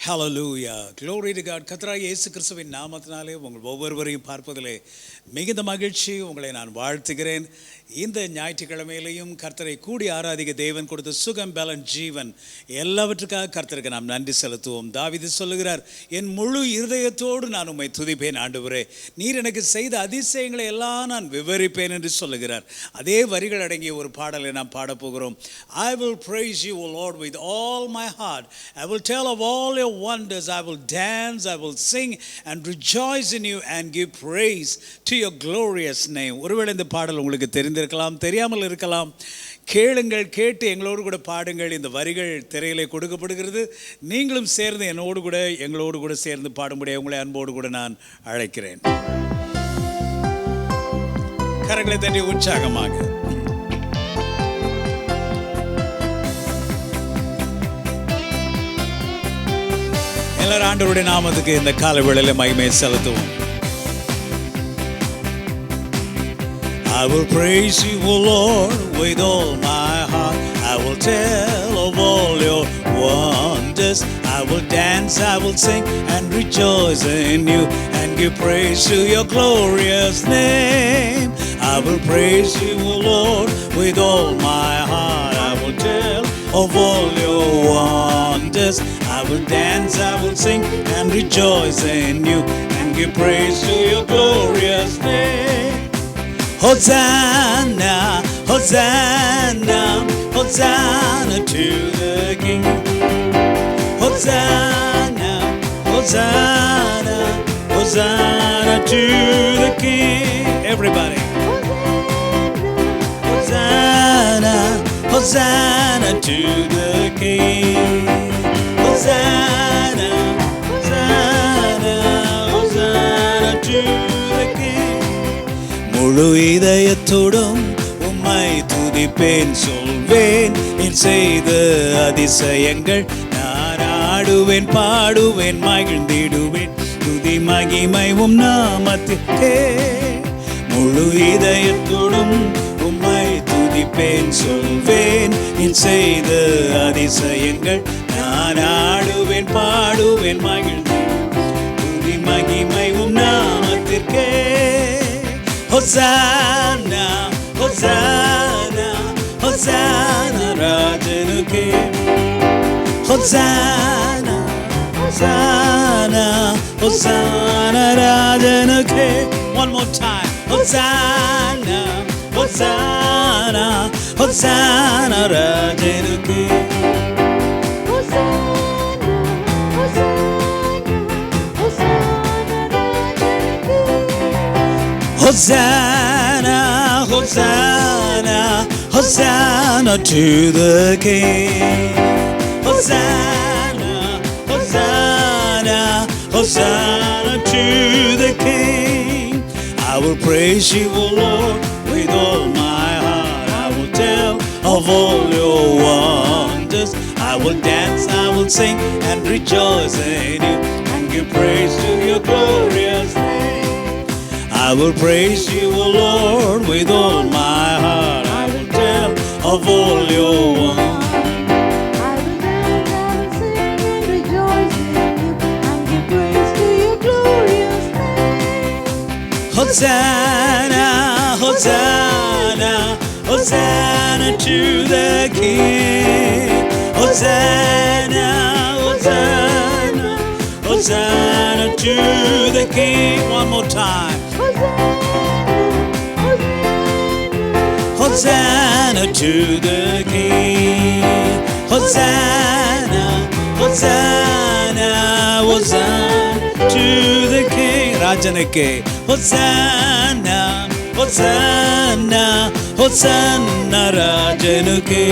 Hallelujah. Glory to God. கர்த்தராகிய இயேசு கிறிஸ்துவின் நாமத்தினாலே உங்கள் ஒவ்வொருவரையும் பார்ப்பதிலே மிகுந்த மகிழ்ச்சி. உங்களை நான் வாழ்த்துகிறேன். இந்த ஞாயிற்றுக்கிழமையிலையும் கர்த்தரை கூடி ஆராதிக்க தேவன் கொடுத்த சுகம், பலன், ஜீவன் எல்லாவற்றுக்காக கர்த்தருக்கு நாம் நன்றி செலுத்துவோம். தாவீது சொல்லுகிறார், என் முழு இருதயத்தோடு நான் உம்மை துதிப்பேன் ஆண்டவரே, நீர் எனக்கு செய்த அதிசயங்களை எல்லாம் நான் விவரிப்பேன் என்று சொல்லுகிறார். அதே வரிகள் அடங்கிய ஒரு பாடலை நாம் பாடப்போகிறோம். I will praise you, O Lord, with all my heart. I will tell of all your wonders. I will dance, I will sing and rejoice in you and give praise to your glorious name. ஒருவேளை இந்த பாடல் உங்களுக்கு தெரிந்திருக்கலாம், தெரியாமல் இருக்கலாம். கேளுங்கள், கேட்டு எங்களோடு கூட பாடுங்கள். இந்த வரிகள் திரையிலே கொடுக்கப்படுகிறது. நீங்களும் சேர்ந்து என்னோடு கூட எங்களோடு கூட சேர்ந்து பாடும்படியாக உங்களை அன்போடு கூட நான் அழைக்கிறேன். கரங்களை தட்டி உற்சாகமாக எல்லாரும் ஆண்டவருடைய நாமத்துக்கு இந்த கால வேளையில மகிமை செலுத்துவோம். I will praise you, O Lord, with all my heart. I will tell of all your wonders. I will dance, I will sing and rejoice in you and give praise to your glorious name. I will praise you, O Lord, with all my heart. I will tell of all your wonders. I will dance, I will sing and rejoice in you and give praise to your glorious name. Hosanna, Hosanna, Hosanna to the King. Hosanna, Hosanna, Hosanna to the King. Everybody. Hosanna, Hosanna to the King. Hosanna, Hosanna, Hosanna to the King. முழு இதயத்தோடும் உம்மை துதிப்பேன், சொல்வேன் என் செய்த அதிசயங்கள். நான் ஆடுவேன், பாடுவேன், மகிழ்ந்திடுவேன், துதி மகிமை உம் நாமத்திற்கே. முழு இதயத்தோடும் உம்மை துதிப்பேன், சொல்வேன் என் செய்த அதிசயங்கள். நான் ஆடுவேன், பாடுவேன், மகிழ்ந்திடுவேன், துதி மகிமை உம் நாமத்திற்கே. Hosanna, Hosanna, Hosanna ராஜனுக்கே. Hosanna, Hosanna, Hosanna ராஜனுக்கே. One more time. Hosanna, Hosanna, Hosanna ராஜனுக்கே. Hosanna, Hosanna, Hosanna to the King. Hosanna, Hosanna, Hosanna to the King. I will praise you, O Lord, with all my heart. I will tell of all your wonders. I will dance, I will sing and rejoice in you and give praise to your glorious name. I will praise you, O Lord, with all my heart. I will tell of all your wonders. I will dance, I will sing and rejoice in you and give praise to your glorious name. Hosanna, Hosanna, Hosanna to the King. Hosanna, Hosanna, Hosanna to the King. One more time. Hosanna to the King. Hosanna, Hosanna, Hosanna to the King. Rajanake. Hosanna, Hosanna, Hosanna Rajanake.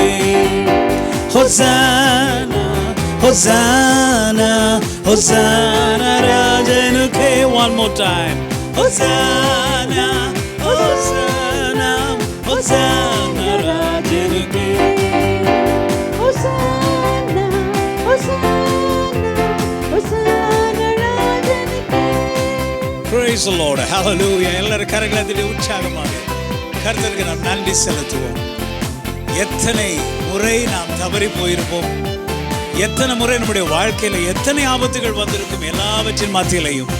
Hosanna, Hosanna, Hosanna Rajanake. One more time. Hosanna, Hosanna, Hosanna Rajanake. Hosanna, Hosanna, Hosanna Rajanake. Praise the Lord. Hallelujah. எல்லாரும் கரங்களை தட்டி உற்சாகமாக கர்த்தருக்கு நாம் நன்றி செலுத்துவோம். எத்தனை முறை நாம் தவறி போயிருப்போம், எத்தனை முறை நம்முடைய வாழ்க்கையில எத்தனை ஆபத்துகள் வந்திருக்கும், எல்லாவற்றின் மத்தியிலையும்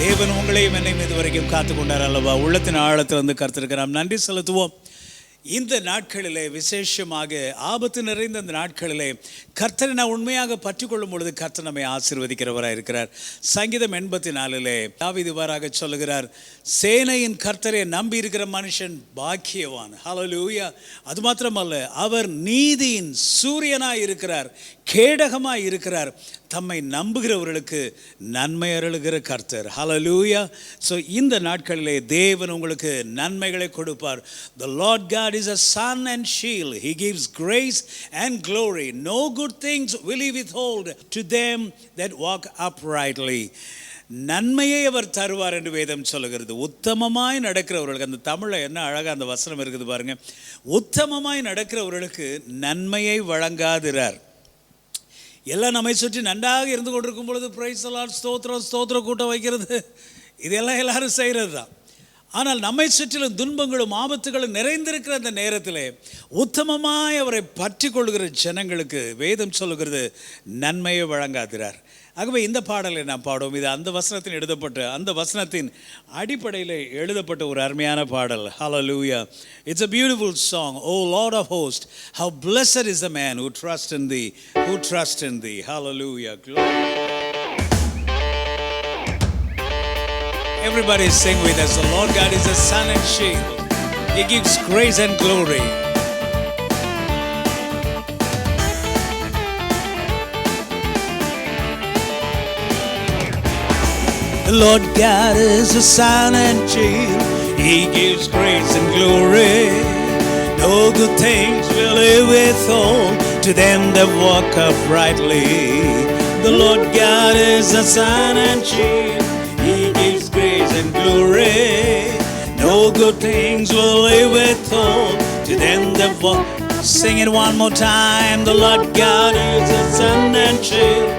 தேவன் உங்களையும் என்னையும் இதுவரைக்கும் காத்து கொண்டார் அல்லவா. உள்ளத்தின் ஆழத்திலிருந்து கர்த்தருக்கு நாம் நன்றி செலுத்துவோம். இந்த நாட்களிலே விசேஷமாக ஆபத்து நிறைந்த இந்த நாட்களிலே கர்த்தரை நான் உண்மையாக பற்றி கொள்ளும் பொழுது கர்த்தர் நம்மை ஆசீர்வதிக்கிறவராக இருக்கிறார். சங்கீதம் 84 தாவீது இவ்வாறாக சொல்லுகிறார், சேனையின் கர்த்தரை நம்பி இருக்கிற மனுஷன் பாக்கியவான். ஹல்லேலூயா. அது மாத்திரமல்ல, அவர் நீதியின் சூரியனாய் இருக்கிறார், கேடகமாய் இருக்கிறார், தம்மை நம்புகிறவர்களுக்கு நன்மை அருளுகிற கர்த்தர். ஹல்லேலூயா. ஸோ இந்த நாட்களிலே தேவன் உங்களுக்கு நன்மைகளை கொடுப்பார். The Lord God is a sun and shield. He gives grace and glory. No good things will He withhold to them that walk uprightly. நன்மையை அவர் தருவார் என்று வேதம் சொல்லுகிறது. உத்தமமாய் நடக்கிறவர்களுக்கு, அந்த தமிழில் என்ன அழகாக அந்த வசனம் இருக்குது பாருங்க, உத்தமமாய் நடக்கிறவர்களுக்கு நன்மையை வழங்காதிரார். எல்லாம் நம்மை சுற்றி நன்றாக இருந்து கொண்டிருக்கும் பொழுது பிரைஸ் தி லார்ட், ஸ்தோத்திர கூட்டம் வைக்கிறது, இதெல்லாம் எல்லாரும் செய்கிறது தான். ஆனால் நம்மை சுற்றிலும் துன்பங்களும் ஆபத்துகளும் நிறைந்திருக்கிற அந்த நேரத்தில் உத்தமமாய் அவரை பற்றி கொள்கிற ஜனங்களுக்கு வேதம் சொல்லுகிறது நன்மையை வழங்காதிரார். ஆகவே இந்த பாடலை நாம் பாடுவோம். இது அந்த வசனத்தின் அந்த வசனத்தின் அடிப்படையில் எழுதப்பட்ட ஒரு அருமையான பாடல். Hallelujah. It's a beautiful song. Oh Lord of hosts, how blessed is the man who trusts in thee, who trusts in thee. Hallelujah. Glory. Everybody sing with us. The Lord God is a sun and shield. He gives grace and glory. The Lord God is a sun and shield. He gives grace and glory. No good things will He withhold to them that walk uprightly. The Lord God is a sun and shield. He gives grace and glory. No good things will He withhold to them that walk. Sing it one more time. The Lord God is a sun and shield.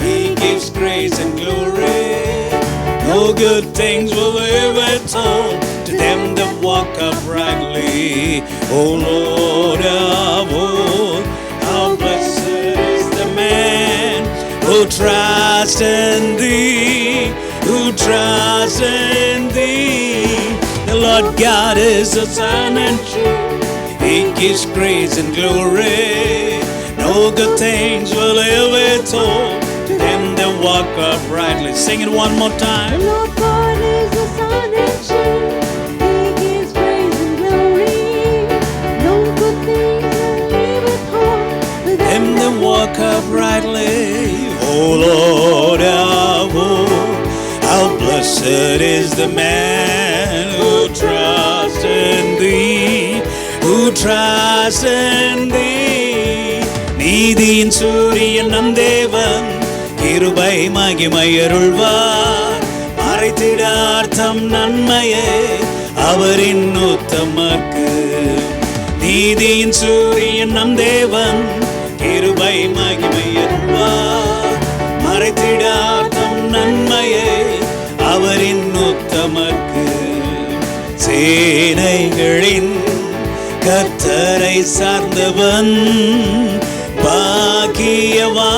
He gives grace and glory. No good things will He withhold to them that walk uprightly. O Lord of hosts, how blessed is the man who trusts in Thee, who trusts in Thee. The Lord God is the sun and shield. He gives grace and glory. No good things will He withhold to them that walk uprightly. Sing it one more time. The Lord God is the sun and shield. He gives grace and glory. No good things will He withhold to Them that walk uprightly. O Lord of hosts, how blessed is the man who trusts in Thee, who trusts in Thee. நீதியின் சூரியன் நம் தேவன், கிருபை மகிமை அருள்வார். மறைத்திடார் தம் நன்மையை அவரின் உத்தமர்க்கு. நீதியின் சூரியன் நம் தேவன், கிருபை மகிமை அருள்வார். மறைத்திடார் தம் நன்மையை அவரின் உத்தமர்க்கு. சேனைகளின் கர்த்தரை சார்ந்தவன் பாக்கியவான்,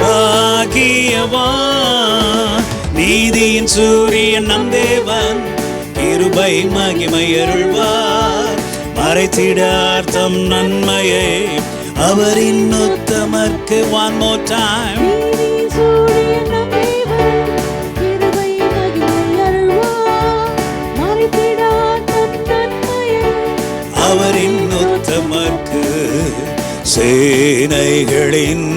பாக்கியவான். நீதியின் சூரியன் நம் தேவன், கிருபை மகிமை அருள்வார். மறைத்திடார் தம் நன்மையை அவரின் உத்தமர்க்கு. One more time. நீதியின் சூரியன் நம் தேவன், கிருபை மகிமை அருள்வார். மறைத்திடார் தம் நன்மையை அவரின் உத்தமர்க்கு. சேனைகளின்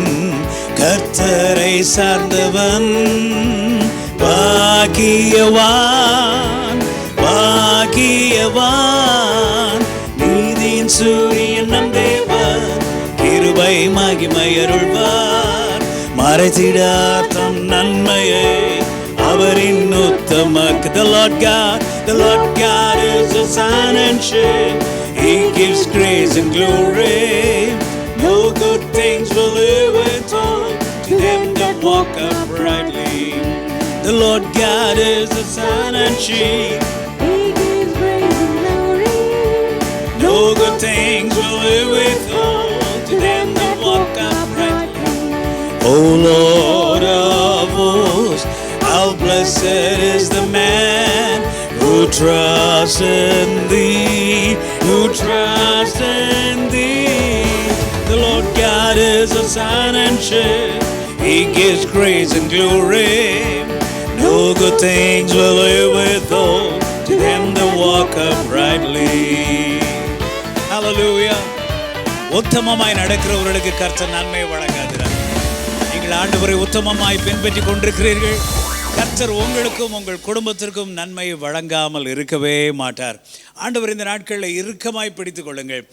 கர்த்தரை சார்ந்தவன் பாக்கியவான், பாக்கியவான். நீதியின் சூரியன் நம் தேவன், கிருபை மகிமை அருள்வார். மறைத்திடார் தம் நன்மையை அவரின் உத்தமர்க்கு. The Lord God is a sun and shield. He gives grace and glory. No good things will He withhold to them that walk uprightly. The Lord God is the sun and shield. He gives grace and glory. No good things will He withhold to them that walk uprightly. O Lord of hosts, how blessed is the man who trusts in thee, who trusts in thee. The Lord God is a sun and shade, He gives grace and glory. No good things will He withhold to them that walk uprightly. Hallelujah. உத்தமமாய் நடக்கிறவர்களுக்கு கர்த்தர் நன்மை வழங்காதிரார். நீங்கள் ஆண்டவரை உத்தமமாய் பின்பற்றி கொண்டிருக்கிறீர்கள், கர்த்தர் உங்களுக்கும் உங்கள் குடும்பத்திற்கும் நன்மை வழங்காமல் இருக்கவே மாட்டார். ஆண்டவர் இந்த நாட்களில் இறுக்கமாய் பிடித்துக் கொள்ளுங்கள்.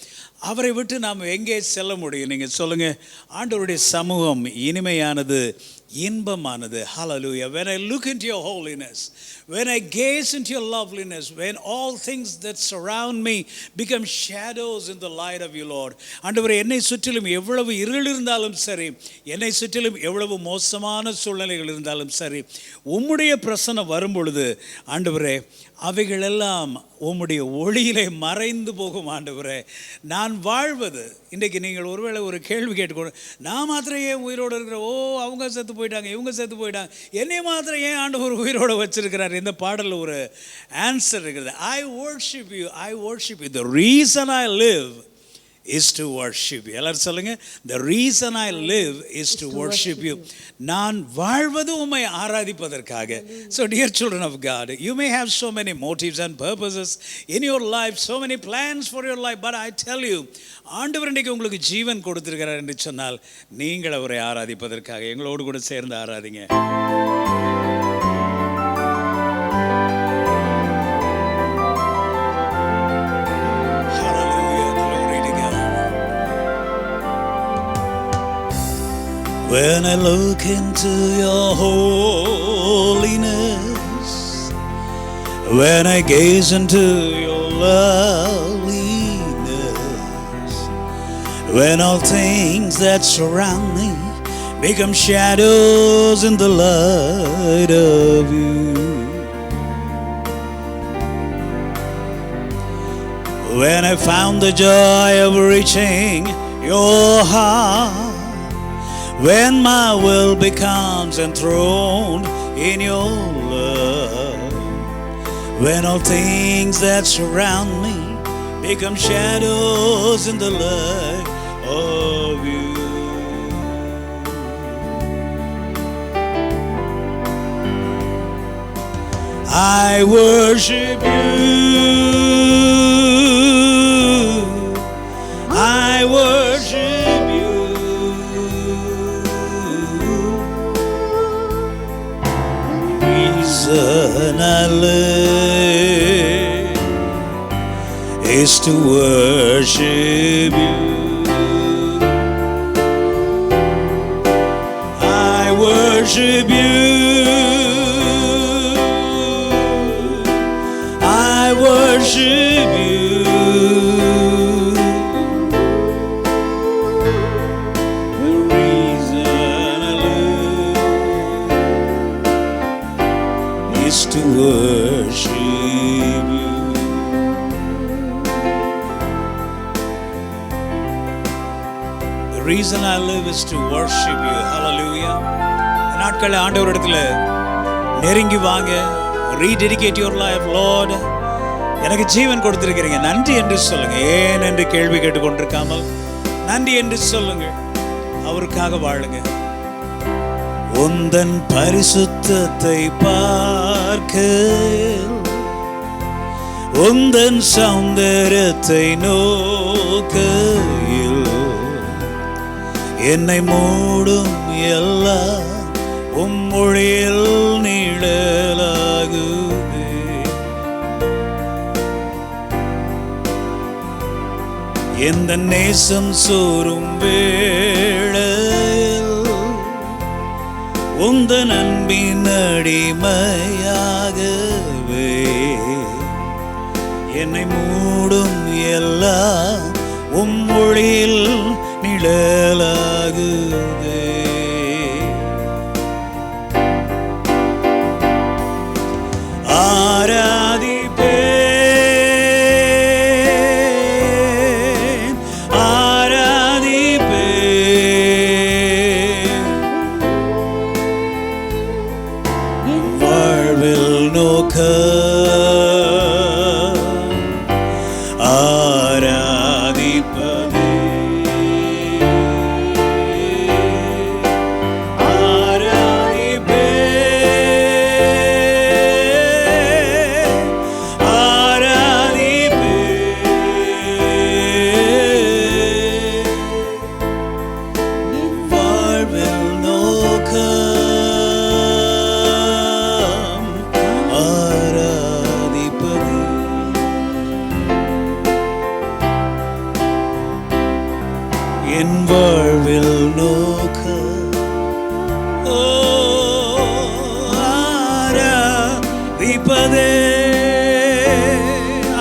அவரை விட்டு நாம் எங்கே செல்ல முடியும்? நீங்கள் சொல்லுங்கள். ஆண்டவருடைய சமூகம் இனிமையானது, இன்பமானது. Hallelujah. When I look into your holiness, when I gaze into your loveliness, when all things that surround me become shadows in the light of you, Lord. ஆண்டவரே, என்னை சுற்றிலும் எவ்வளவு இருள் இருந்தாலும் சரி, என்னை சுற்றிலும் எவ்வளவு மோசமான சூழ்நிலைகள் இருந்தாலும் சரி, உம்முடைய பிரசன்னம் வரும் பொழுது ஆண்டவரே, அவைகளெல்லாம் உம்முடைய ஒளியிலே மறைந்து போகும். ஆண்டவரே, நான் வாழ்வது, இன்றைக்கு நீங்கள் ஒருவேளை ஒரு கேள்வி கேட்டுக்கொண்டு, நான் மாத்திரம் ஏன் உயிரோடு இருக்கிற, ஓ அவங்க செத்து போயிட்டாங்க, இவங்க செத்து போயிட்டாங்க, என்னை மாத்திரம் ஏன் ஆண்டவர் உயிரோடு வச்சிருக்கிறார்? இந்த பாடலில் ஒரு ஆன்சர் இருக்கிறது. I worship you, I worship you. The reason I live is to worship you. எல்லாரும் சொல்லுங்க. The reason I live is to worship you. நான் வாழ்வது உம்மை ஆராதிப்பதற்காக. So dear children of God, you may have so many motives and purposes in your life, so many plans for your life, but I tell you, ஆண்டவர் இன்றைக்கு உங்களுக்கு ஜீவன் கொடுத்திருக்கிறார் என்று சொன்னால் நீங்கள் அவரை ஆராதிப்பதற்காக. எங்களோடு கூட சேர்ந்து ஆராதிங்க. When I look into your holiness, when I gaze into your loveliness, when all things that surround me become shadows in the light of you, when I found the joy of reaching your heart, when my will becomes enthroned in your love, when all things that surround me become shadows in the light of you. I worship you, I worship you. Reason I live is to worship you. I worship you, I worship you. The reason I live is to worship you. The reason I live is to worship you. Hallelujah. நாட்களை ஆண்டவரிடத்துல நெருங்கி வாங்க. Rededicate your life, Lord. எனக்கு ஜீவன் கொடுத்திருக்கிறீங்க, நன்றி என்று சொல்லுங்க. ஏன் என்று கேள்வி கேட்டுக்கொண்டிருக்காமல் நன்றி என்று சொல்லுங்க. அவருக்காக வாழுங்க. உந்தன் பரிசுத்தத்தை பார்க்க, உந்தன் சௌந்தரியத்தை நோக்கையில் என்னை மூடும் எல்லாம் உம்மொழியில் நிழலாகுதே. எந்த நேசம் சோறும் வேளையில் உந்தன் அன்பின் அடிமையாகவே என்னை மூடும் எல்லாம் உம்மொழியில் நிழலாகுதே. ஆராதிப்பேன், ஆராதிப்பேன், என் வாழ்வில் நோக்க ஆராதிப்பதே.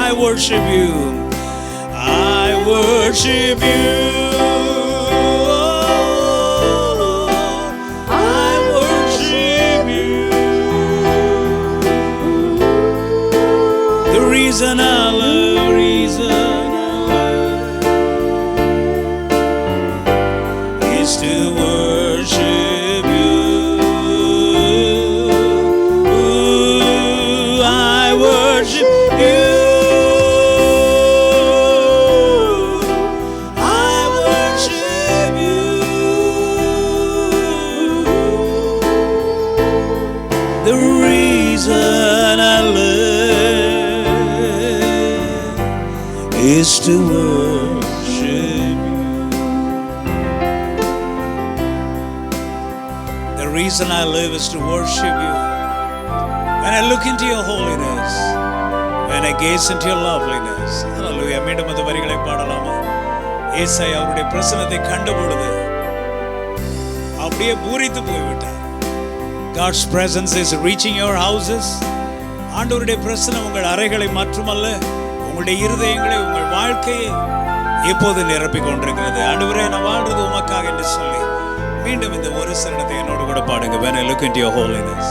I worship you, I worship you, I worship you. The reason I love, is to worship you. I worship you. I worship you. The reason I live is to worship you. The reason I live is to worship you. When I look into your holiness, when I gaze into your loveliness. Hallelujah. மீண்டும் அந்த வரிகளை பாடலாமா? ஏசாயா அவருடைய பிரசன்னத்தை கண்ட பொழுது அப்படியே பூரித்து போய்விட்டார். God's presence is reaching your houses. ஆண்டவருடைய பிரசன்னம் உங்கள் அறைகளை மட்டுமல்ல, உங்களுடைய இருதயங்களை, உங்கள் வாழ்க்கையை இப்போது நிரப்பிக் கொண்டிருக்கிறது. ஆண்டவரே, நான் வாழ்றது உமக்காக என்று சொல்லி மீண்டும் இந்த ஒரு சரணத்தை என்னோடு கூட பாடுங்க. When I look into your holiness.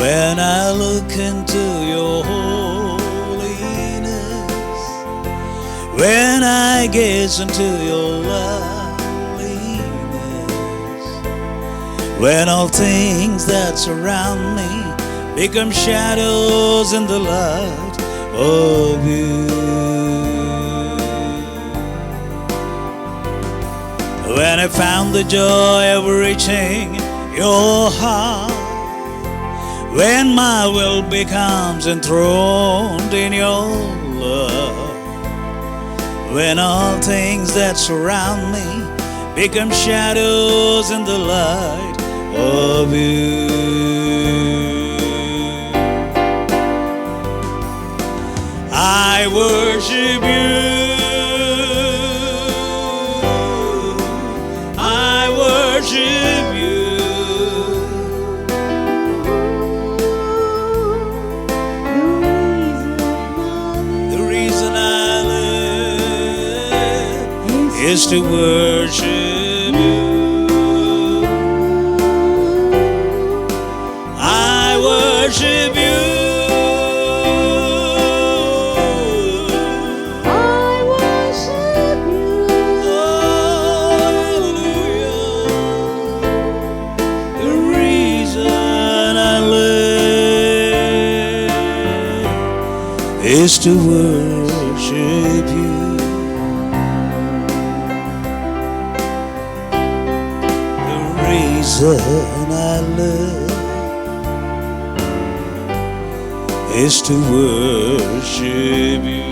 When I look into your holiness, when I gaze into your loveliness, when all things that surround me become shadows in the light of you. When I found the joy of reaching your heart, when my will becomes enthroned in your love, when all things that surround me become shadows in the light of you. I worship you, I worship you. The reason I live is to worship you. I worship you. Is to worship you. The reason I live is to worship you.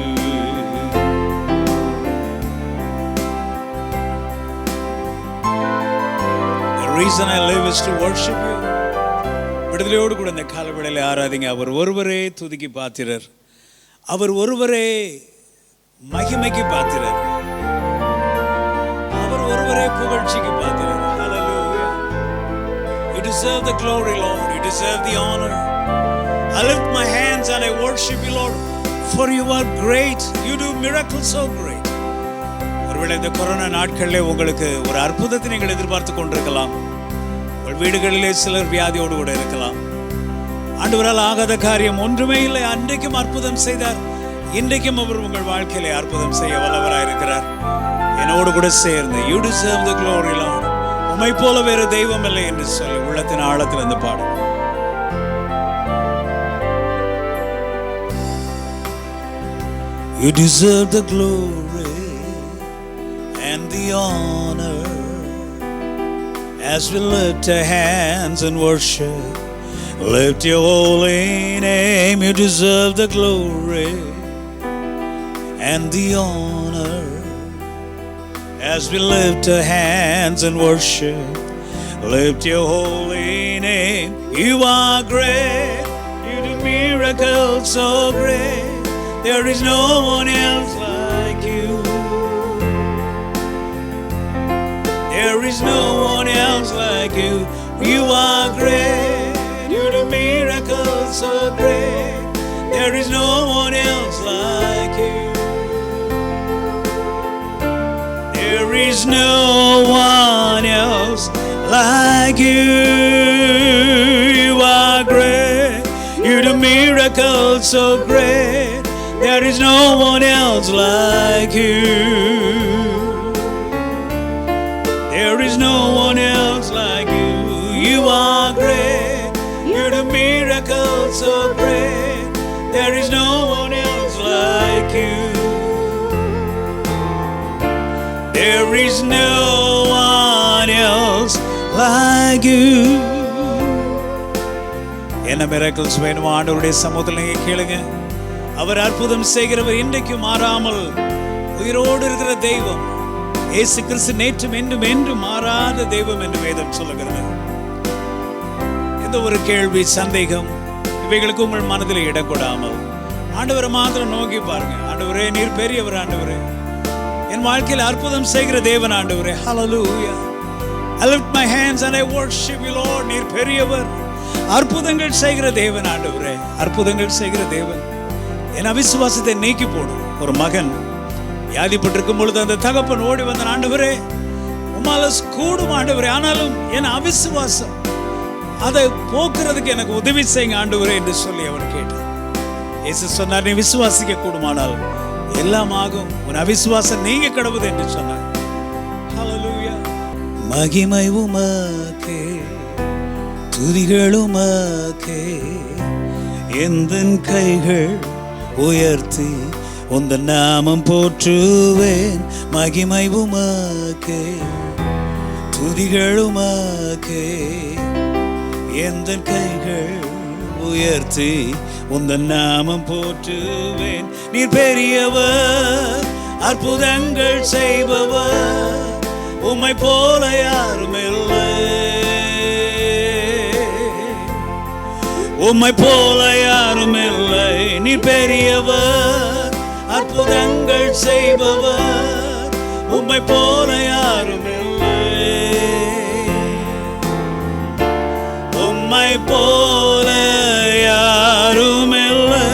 The reason I live is to worship you. விடுதலையோடு கூட இந்த காலவேளையில ஆராதிங்க. அவர் ஒருவரே துதிக்கு பாத்திரர், அவர் ஒருவரே மகிமைக்கு பாத்திரர், அவர் ஒருவரே புகழ்ச்சிக்கு பாத்திரர். Hallelujah. You deserve the glory, Lord. You deserve the honor. I lift my hands and I worship you, Lord, for you are great. You do miracles so great. ஒருவேளை இந்த கொரோனா நாட்களிலே உங்களுக்கு ஒரு அற்புதத்தை நீங்கள் எதிர்பார்த்து கொண்டிருக்கலாம். உங்கள் வீடுகளிலே சிலர் வியாதியோடு கூட இருக்கலாம். ஆண்டவரால் ஆகாத காரியம் ஒன்றுமே இல்லை. அன்றைக்கும் அற்புதம் செய்தார், இன்றைக்கும் அவர் உங்கள் வாழ்க்கையிலே அற்புதம் செய்ய வல்லவராய் இருக்கிறார். என்னோடு கூட சேர்ந்து you deserve the glory, Lord. உம்மை போல வேறு தெய்வம் இல்லை என்று சொல்லி உள்ளத்தின் ஆழத்தில் இருந்து பாடும். You deserve the glory and the honor as we lift our hands and worship. Lift your holy name. You deserve the glory and the honor as we lift our hands and worship. Lift your holy name. You are great. You do miracles so great. There is no one else like you. There is no one else like you. You are great. You do miracles so great. There is no one else like you. There is no one else like you. You are great. You do miracles so great. There is no one else like you. There is no one else like you. You are great. You do miracles so great. There is no one else like you. There is no one else like you. என்ன miracles வேணுமோ ஆண்டவருடைய சமூகத்தில் நீங்க கேளுங்க. அவர் அற்புதம் செய்கிறவர், இன்றைக்கு மாறாமல் உயிரோடு இருக்கிற தெய்வம். இயேசு கிறிஸ்து நேற்றும் என்றும் என்றும் மாறாத தெய்வம் என்று வேதம் சொல்லுகிறது. எந்த ஒரு கேள்வி, சந்தேகம் இவைகளுக்கு உங்கள் மனதில் இடக்கூடாமல் ஆண்டவரை மாத்திரம் நோக்கி பாருங்க. ஆண்டவரே, நீர் பெரியவர். ஆண்டவரே, என் வாழ்க்கையில் அற்புதம் செய்கிற தேவன். ஆண்டவரே, hallelujah. I lift my hands and I worship you, Lord. நீர் பெரியவர், அற்புதங்கள் செய்கிற தேவன். ஆண்டவரே, அற்புதங்கள் செய்கிற தேவன். என் அவிசுவாசத்தை நீக்கி போடும். ஒரு மகன் வியாதிப்பட்டிருக்கும் பொழுது அந்த தகப்பன் ஓடி வந்த, ஆண்டவரே உம்மால கூடும் ஆண்டவரே, ஆனாலும் என் அவிசுவாசம், அதை போக்குறதுக்கு எனக்கு உதவி செய்யுங்க ஆண்டவரே என்று சொல்லி அவர் கேட்டார். இயேசு சொன்னார், நீ விசுவாசிக்க கூடுமானால் எல்லாம் ஆகும், உன் அவிசுவாசம் நீங்க கடவுது என்று சொன்னார். ஹல்லேலூயா. மகிமை உமக்கே, துதிகள் உமக்கே, எந்தன் கைகள் உயர்த்தி உந்தன் நாமம் போற்றுவேன். மகிமை உமக்கே, துதிகள் உமக்கே, எந்தன் கைகள் உயர்த்தி உந்தன் நாமம் போற்றுவேன். நீர் பெரியவர், அற்புதங்கள் செய்பவர், உம்மை போல யாரும் இல்லை. உம்மை போல யாரும் இல்லை. நீர் பெரியவர், அற்புதங்கள் செய்பவர், உம்மை போல யாரும் இல்லை. உம்மை போல யாரும் இல்லை.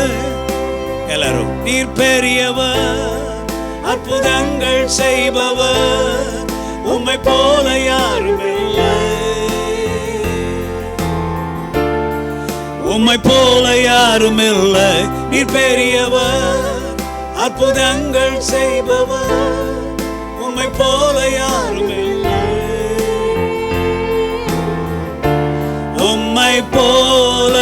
எல்லாரும், நீர் பெரியவர், அற்புதங்கள் செய்பவர், உம்மை போல யாரும் இல்லை. உம்மை போல யாரும் இல்லை. நீர் பெரியவர், அற்புதங்கள் செய்பவர், உம்மை போல யாரும் இல்லை. உம்மை போல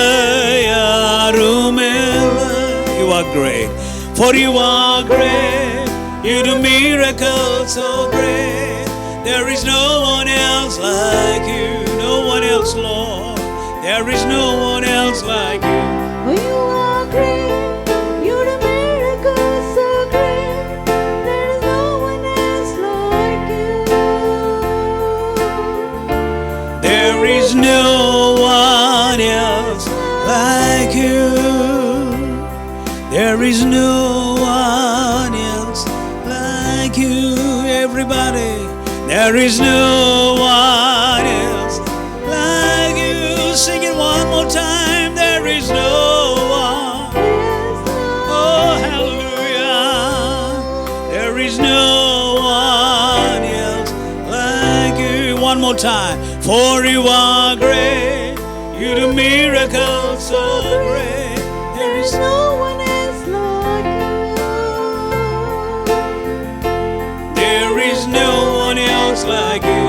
யாரும் இல்லை. You are great, for you are great. You do miracles so great. There is no one else like you. No one else, Lord. There is no one else like you. Oh, you are great. You do miracles so great. There is no one else like you. There is no one else like you. There is no one else like you. Everybody, there is no one else like you. Sing it one more time. There is no one. Oh, hallelujah. There is no one else like you. One more time. For you are great. You do miracles so great. There is no one else like you. There is no one else like you.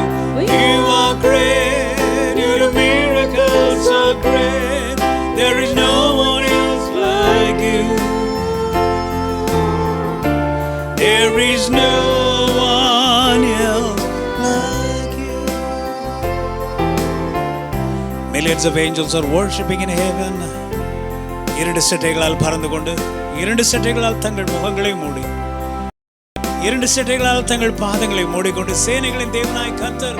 You are great. You do miracles so great. There is no one else like you. There is no one else like you. Millions of angels are worshiping in heaven. இரண்டு சட்டைகளால் பறந்து கொண்டு, இரண்டு சட்டைகளால் தங்கள் முகங்களை மூடி, இரண்டு சட்டைகளால் தங்கள் பாதங்களை மூடிக்கொண்டு, சேனைகளின் தேவனாய் கர்த்தர்,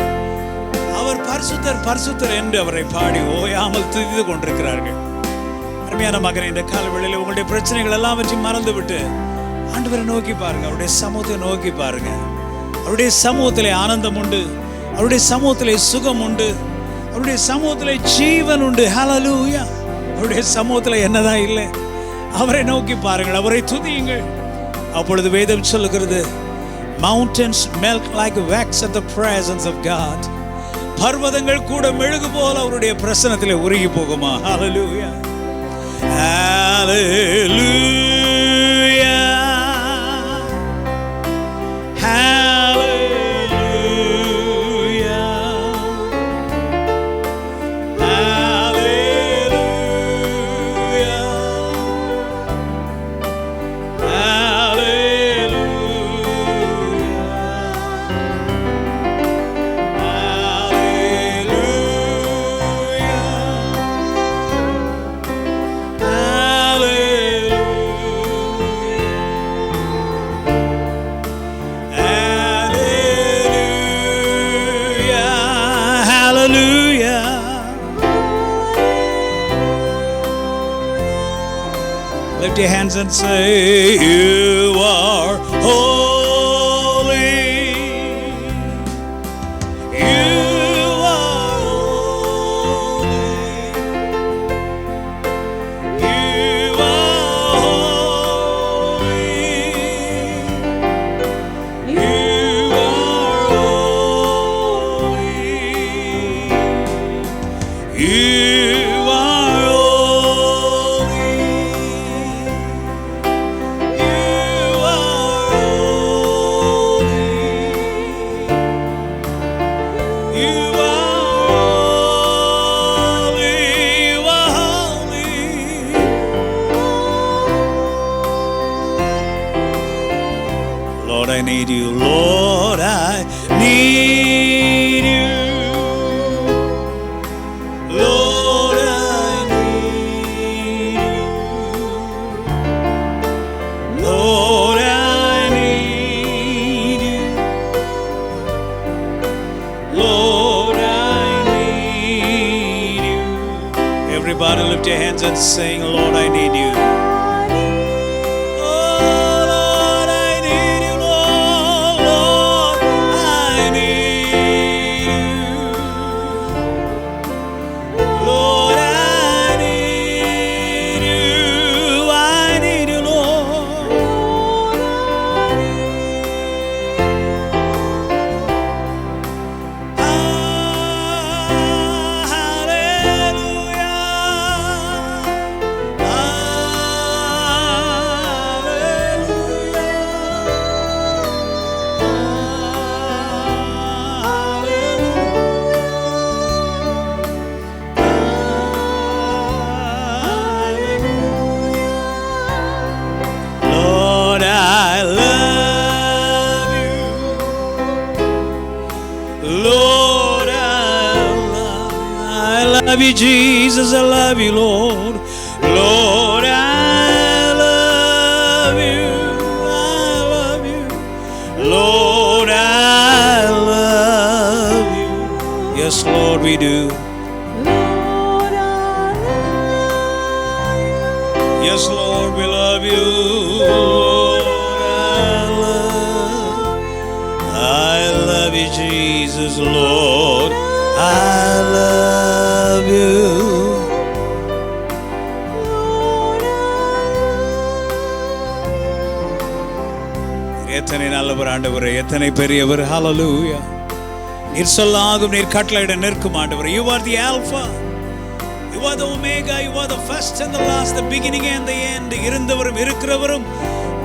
அவர் பரிசுத்தர் பரிசுத்தர் என்று அவரை பாடி ஓயாமல் துதித்து கொண்டிருக்கிறார்கள். அருமையான மகனை, இந்த காலவெளியில் உங்களுடைய பிரச்சனைகள் எல்லாவற்றையும் மறந்து விட்டு ஆண்டவரை நோக்கி பாருங்க. அவருடைய சமூகத்தை நோக்கி பாருங்க. அவருடைய சமூகத்திலே ஆனந்தம் உண்டு, அவருடைய சமூகத்திலே சுகம் உண்டு, அவருடைய சமூகத்திலே ஜீவன் உண்டு. ஹல்லேலூயா. அவருடைய சமூகத்திலே என்னதான் இல்லை? அவரை நோக்கி பாருங்கள், அவரை துதியுங்கள். அப்பொழுது வேதம் சொல்லுகிறது, mountains melt like wax at the presence of God. பர்வதங்கள் கூட மெழுகு போல அவருடைய பிரசன்னத்திலே உருகி போகுமா? ஹல்லேலூயா, ஹல்லேலூயா, ஹல்லேலூயா, ஹல்லேலூயா, lift your hands and say, you are holy. You are holy. You are holy. You are holy. You I need you, Lord, I need you. Lord, I need you. Lord, I need you. Lord, I need you. Everybody lift your hands and sing, Lord, I need you. I love you, Jesus, I love you, Lord. Lord, I love you, I love you. Lord, I love you. Yes, Lord, we do. Lord, I love you. Yes, Lord, we love you. Lord, I love you, Jesus, Lord, I love you. எத்தனை நல்லவர் ஆண்டவரே, எத்தனை பெரியவர். ஹல்லேலூயா. நீர் சொல்லாகும், நீர் கட்டளையிட நிற்கும் ஆண்டவரே. You are the Alpha, you are the Omega, you are the first and the last, the beginning and the end. இருந்தவரும் இருக்கிறவரும்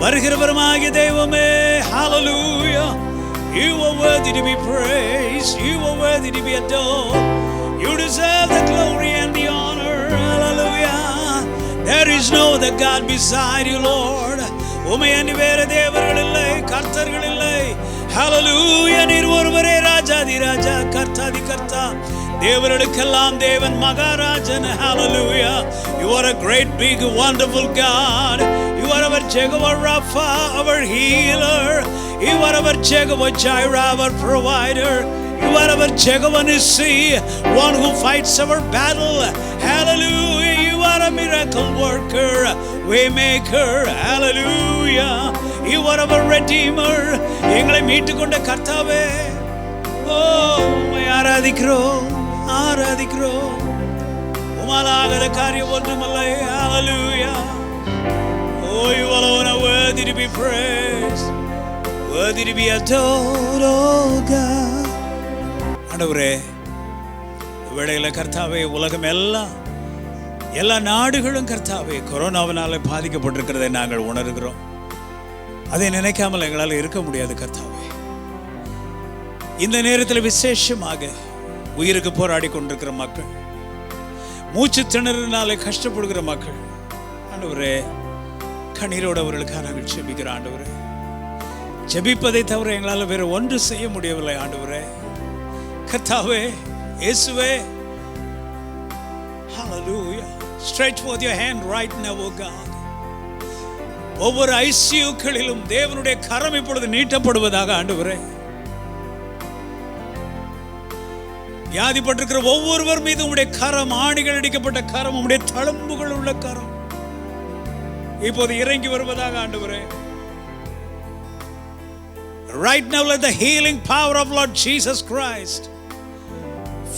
வருகிறவருமாகிய தெய்வமே. Hallelujah. You are worthy to be praised, you are worthy to be adored. You deserve the glory and the honor. Hallelujah. There is no other God beside you, Lord. உம்மை அன்றி வேறு தேவர்கள் இல்லை, கர்த்தர்கள் இல்லை. ஹல்லேலூயா. நீர் ஒருவரே ராஜாதி ராஜா, கர்த்தாதி கர்த்தா, தேவர்களுக்கெல்லாம் தேவன், மகாராஜன். ஹல்லேலூயா. You are a great big wonderful God. You are our Jehovah Rapha, our healer. You are our Jehovah Jireh, our provider. You are our Jehovah Nissi, one who fights our battle. Hallelujah. You are a miracle worker, waymaker. Hallelujah. You are our redeemer. எங்களை மீட்டுக்கொண்ட கர்த்தாவே, ஓ உம்மை ஆராதிக்கிறோம், ஆராதிக்கிறோம். உம்மாலாகாத காரியம் ஒன்றுமில்லை. Hallelujah. Oh, you alone are worthy to be praised, worthy to be adored, oh God. ஆண்டவரே, வேளையில கர்த்தாவே, உலகம் எல்லாம், எல்லா நாடுகளும் கர்த்தாவே கொரோனாவினால பாதிக்கப்பட்டிருக்கிறதை நாங்கள் உணர்கிறோம். அதை நினைக்காமல் எங்களால் இருக்க முடியாது கர்த்தாவே. இந்த நேரத்தில் விசேஷமாக உயிருக்கு போராடி கொண்டிருக்கிற மக்கள், மூச்சு திணறினாலே கஷ்டப்படுகிற மக்கள், ஆண்டவரே கண்ணீரோடு அவர்களுக்காக நாங்கள் ஜெபிக்கிறோம். ஆண்டவரே, ஜெபிப்பதை தவிர எங்களால் வேறு ஒன்று செய்ய முடியவில்லை. ஆண்டவரே கர்த்தாவே, இயேசுவே, hallelujah, stretch forth your hand right now, oh God. ஒவ்வொரு ஐசியூக்களிலும் தேவனுடைய கரம் இப்பொழுது நீட்டப்படுவதாக. ஆண்டவரே, வியாதிப்பட்டிருக்கிற ஒவ்வொருவர் மீது உம்முடைய கரம், ஆணிகள் அடிக்கப்பட்ட கரம், உம்முடைய தழும்புகள் உள்ள கரம் இப்போது இறங்கி வருவதாக. ஆண்டவரே, right now let the healing power of Lord Jesus Christ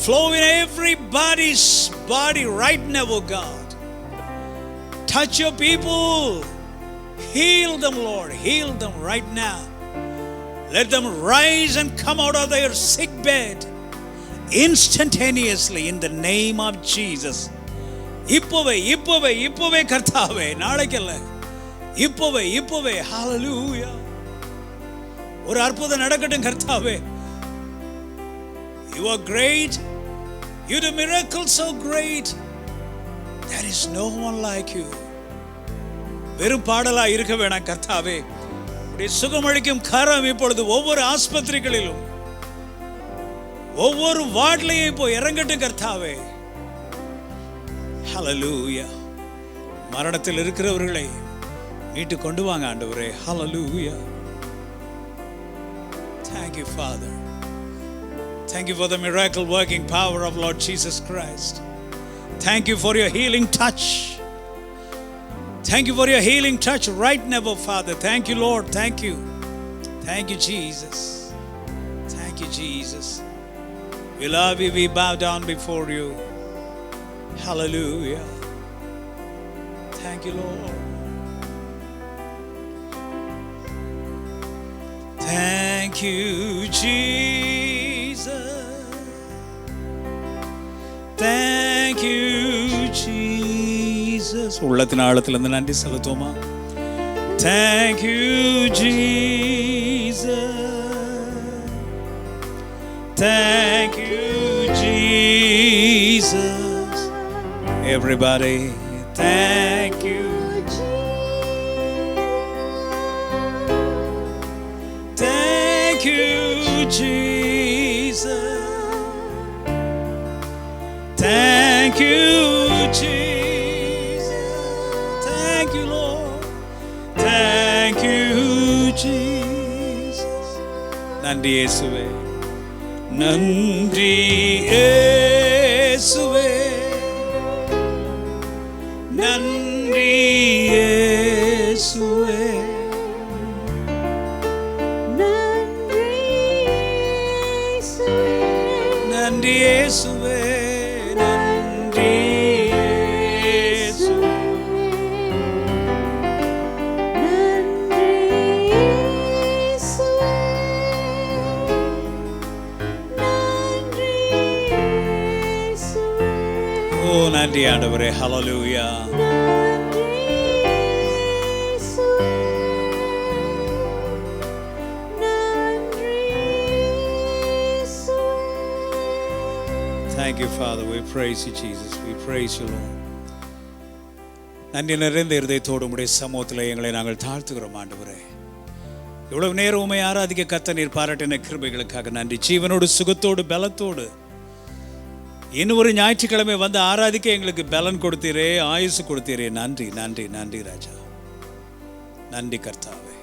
flow in everybody's body right now, oh God. Touch your people, heal them, Lord, heal them right now. Let them rise and come out of their sick bed instantaneously in the name of Jesus. இப்போவே இப்போவே இப்போவே கர்த்தாவே, நாளைக்கல்ல, இப்போவே இப்போவே. ஹalleluya. ஒரு அற்புதம் நடக்கட்டும் கர்த்தாவே. You are great. You do miracles so great. There is no one like you. வெறும் பாடலா இருக்க வேணாம் கர்த்தாவே. உம்முடைய சுகமளிக்கும் கரம் இப்பொழுது ஒவ்வொரு ஆஸ்பத்திரிகளிலும், ஒவ்வொரு வார்டிலையும் இப்போ இறங்கட்டும் கர்த்தாவே. ஹalleluya. மரணத்தில் இருக்கிறவர்களை மீட்டு கொண்டு வாங்க ஆண்டவரே. ஹalleluya. Thank you, Father. Thank you for the miracle working power of Lord Jesus Christ. Thank you for your healing touch. Thank you for your healing touch right now, Father. Thank you, Lord. Thank you. Thank you, Jesus. Thank you, Jesus. We love you. We bow down before you. Hallelujah. Thank you, Lord. Thank you, Jesus. Thank you, Jesus. உள்ளத்தின் ஆழத்திலிருந்து நன்றி செலுத்துவோமா? Thank you, Jesus. Thank you, Jesus. Everybody, thank you. Thank you, Jesus. Thank you, Jesus. Thank you, Lord. Thank you, Jesus. நன்றி இயேசுவே, நன்றி இயேசுவே, நன்றி இயேசுவே, நன்றி இயேசுவே, நன்றி இயேசுவே. ஓ நன்றி ஆண்டவரே. ஹalleluya. Thank you, Father. We praise you, Jesus. We praise you, Lord. நன்றி நிறைந்த இருதயத்தோடு உம்முடைய சமூகத்தில் எங்களை நாங்கள் தாழ்த்துகிறோம் ஆண்டவரே. இவ்வளவு நேரம் உம்மை ஆராதிக்க கர்த்தர் நீர் பாராட்டின கிருபைகளுக்காக நன்றி. ஜீவனோடு சுகத்தோடு பலத்தோடு இன்னும் ஒரு ஞாயிற்றுக்கிழமை வந்து ஆராதிக்க எங்களுக்கு பலன் கொடுத்தீரே, ஆயுசு கொடுத்தீரே. நன்றி நன்றி நன்றி ராஜா. நன்றி கர்த்தாவே.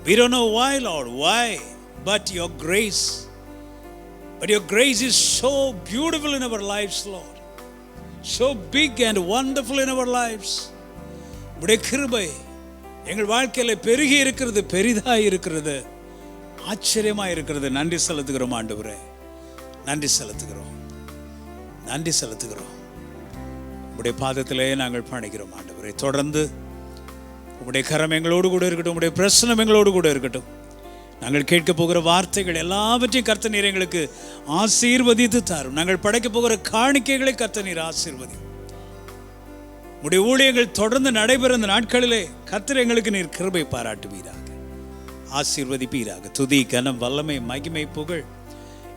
We don't know why, Lord, why, but your grace But your grace is so beautiful in our lives, Lord. So big and wonderful in our lives. உம்முடைய கிருபை எங்கள் வாழ்க்கையில் பெருகி இருக்கிறது, பெரிதாய் இருக்கிறது, ஆச்சரியமாக இருக்கிறது. நன்றி செலுத்துகிறோம் ஆண்டவரே, நன்றி செலுத்துகிறோம், நன்றி செலுத்துகிறோம். உம்முடைய பாதத்திலே நாங்கள் பணிக்கிறோம் ஆண்டவரே. தொடர்ந்து உம்முடைய கரம் எங்களோடு கூட இருக்கட்டும், உம்முடைய பிரசனம் எங்களோடு கூட இருக்கட்டும். நாங்கள் கேட்க போகிற வார்த்தைகள் எல்லாவற்றையும் கர்த்தர் நீர் எங்களுக்கு ஆசீர்வதித்து தாரும். நாங்கள் படைக்க போகிற காணிக்கைகளை கர்த்தர் நீர் ஆசீர்வதி. உம்முடைய ஊழியங்கள் தொடர்ந்து நடைபெறும் இந்த நாட்களிலே கர்த்தர் எங்களுக்கு நீர் கிருபை பாராட்டுவீராக, ஆசீர்வதிப்பீராக. துதி, கனம், வல்லமை, மகிமை, புகழ்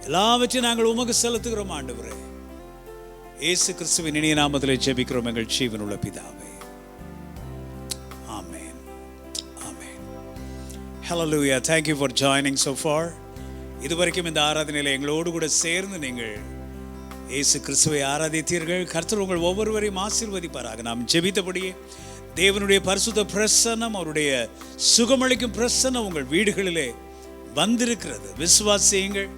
எல்லாவற்றையும் நாங்கள் உமக்கு செலுத்துகிறோம் ஆண்டவரே. இயேசு கிறிஸ்துவின் இனிய நாமத்திலே ஜெபிக்கிறோம் எங்கள் ஜீவனுள்ள பிதாவே. ஆமென், ஆமென். Hallelujah. Thank you for joining so far. இதுவரைக்கும் இந்த ஆராதனையில் எங்களோடு கூட சேர்ந்து நீங்கள் இயேசு கிறிஸ்துவை ஆராதித்தீர்கள். கர்த்தர் உங்கள் ஒவ்வொருவரையும் ஆசீர்வதிப்பாராக. நாம் ஜெபித்தபடியே தேவனுடைய பரிசுத்த பிரசன்னம், அவருடைய சுகமளிக்கும் பிரசன்னம் உங்கள் வீடுகளிலே வந்திருக்கிறது. விசுவாசியுங்கள்.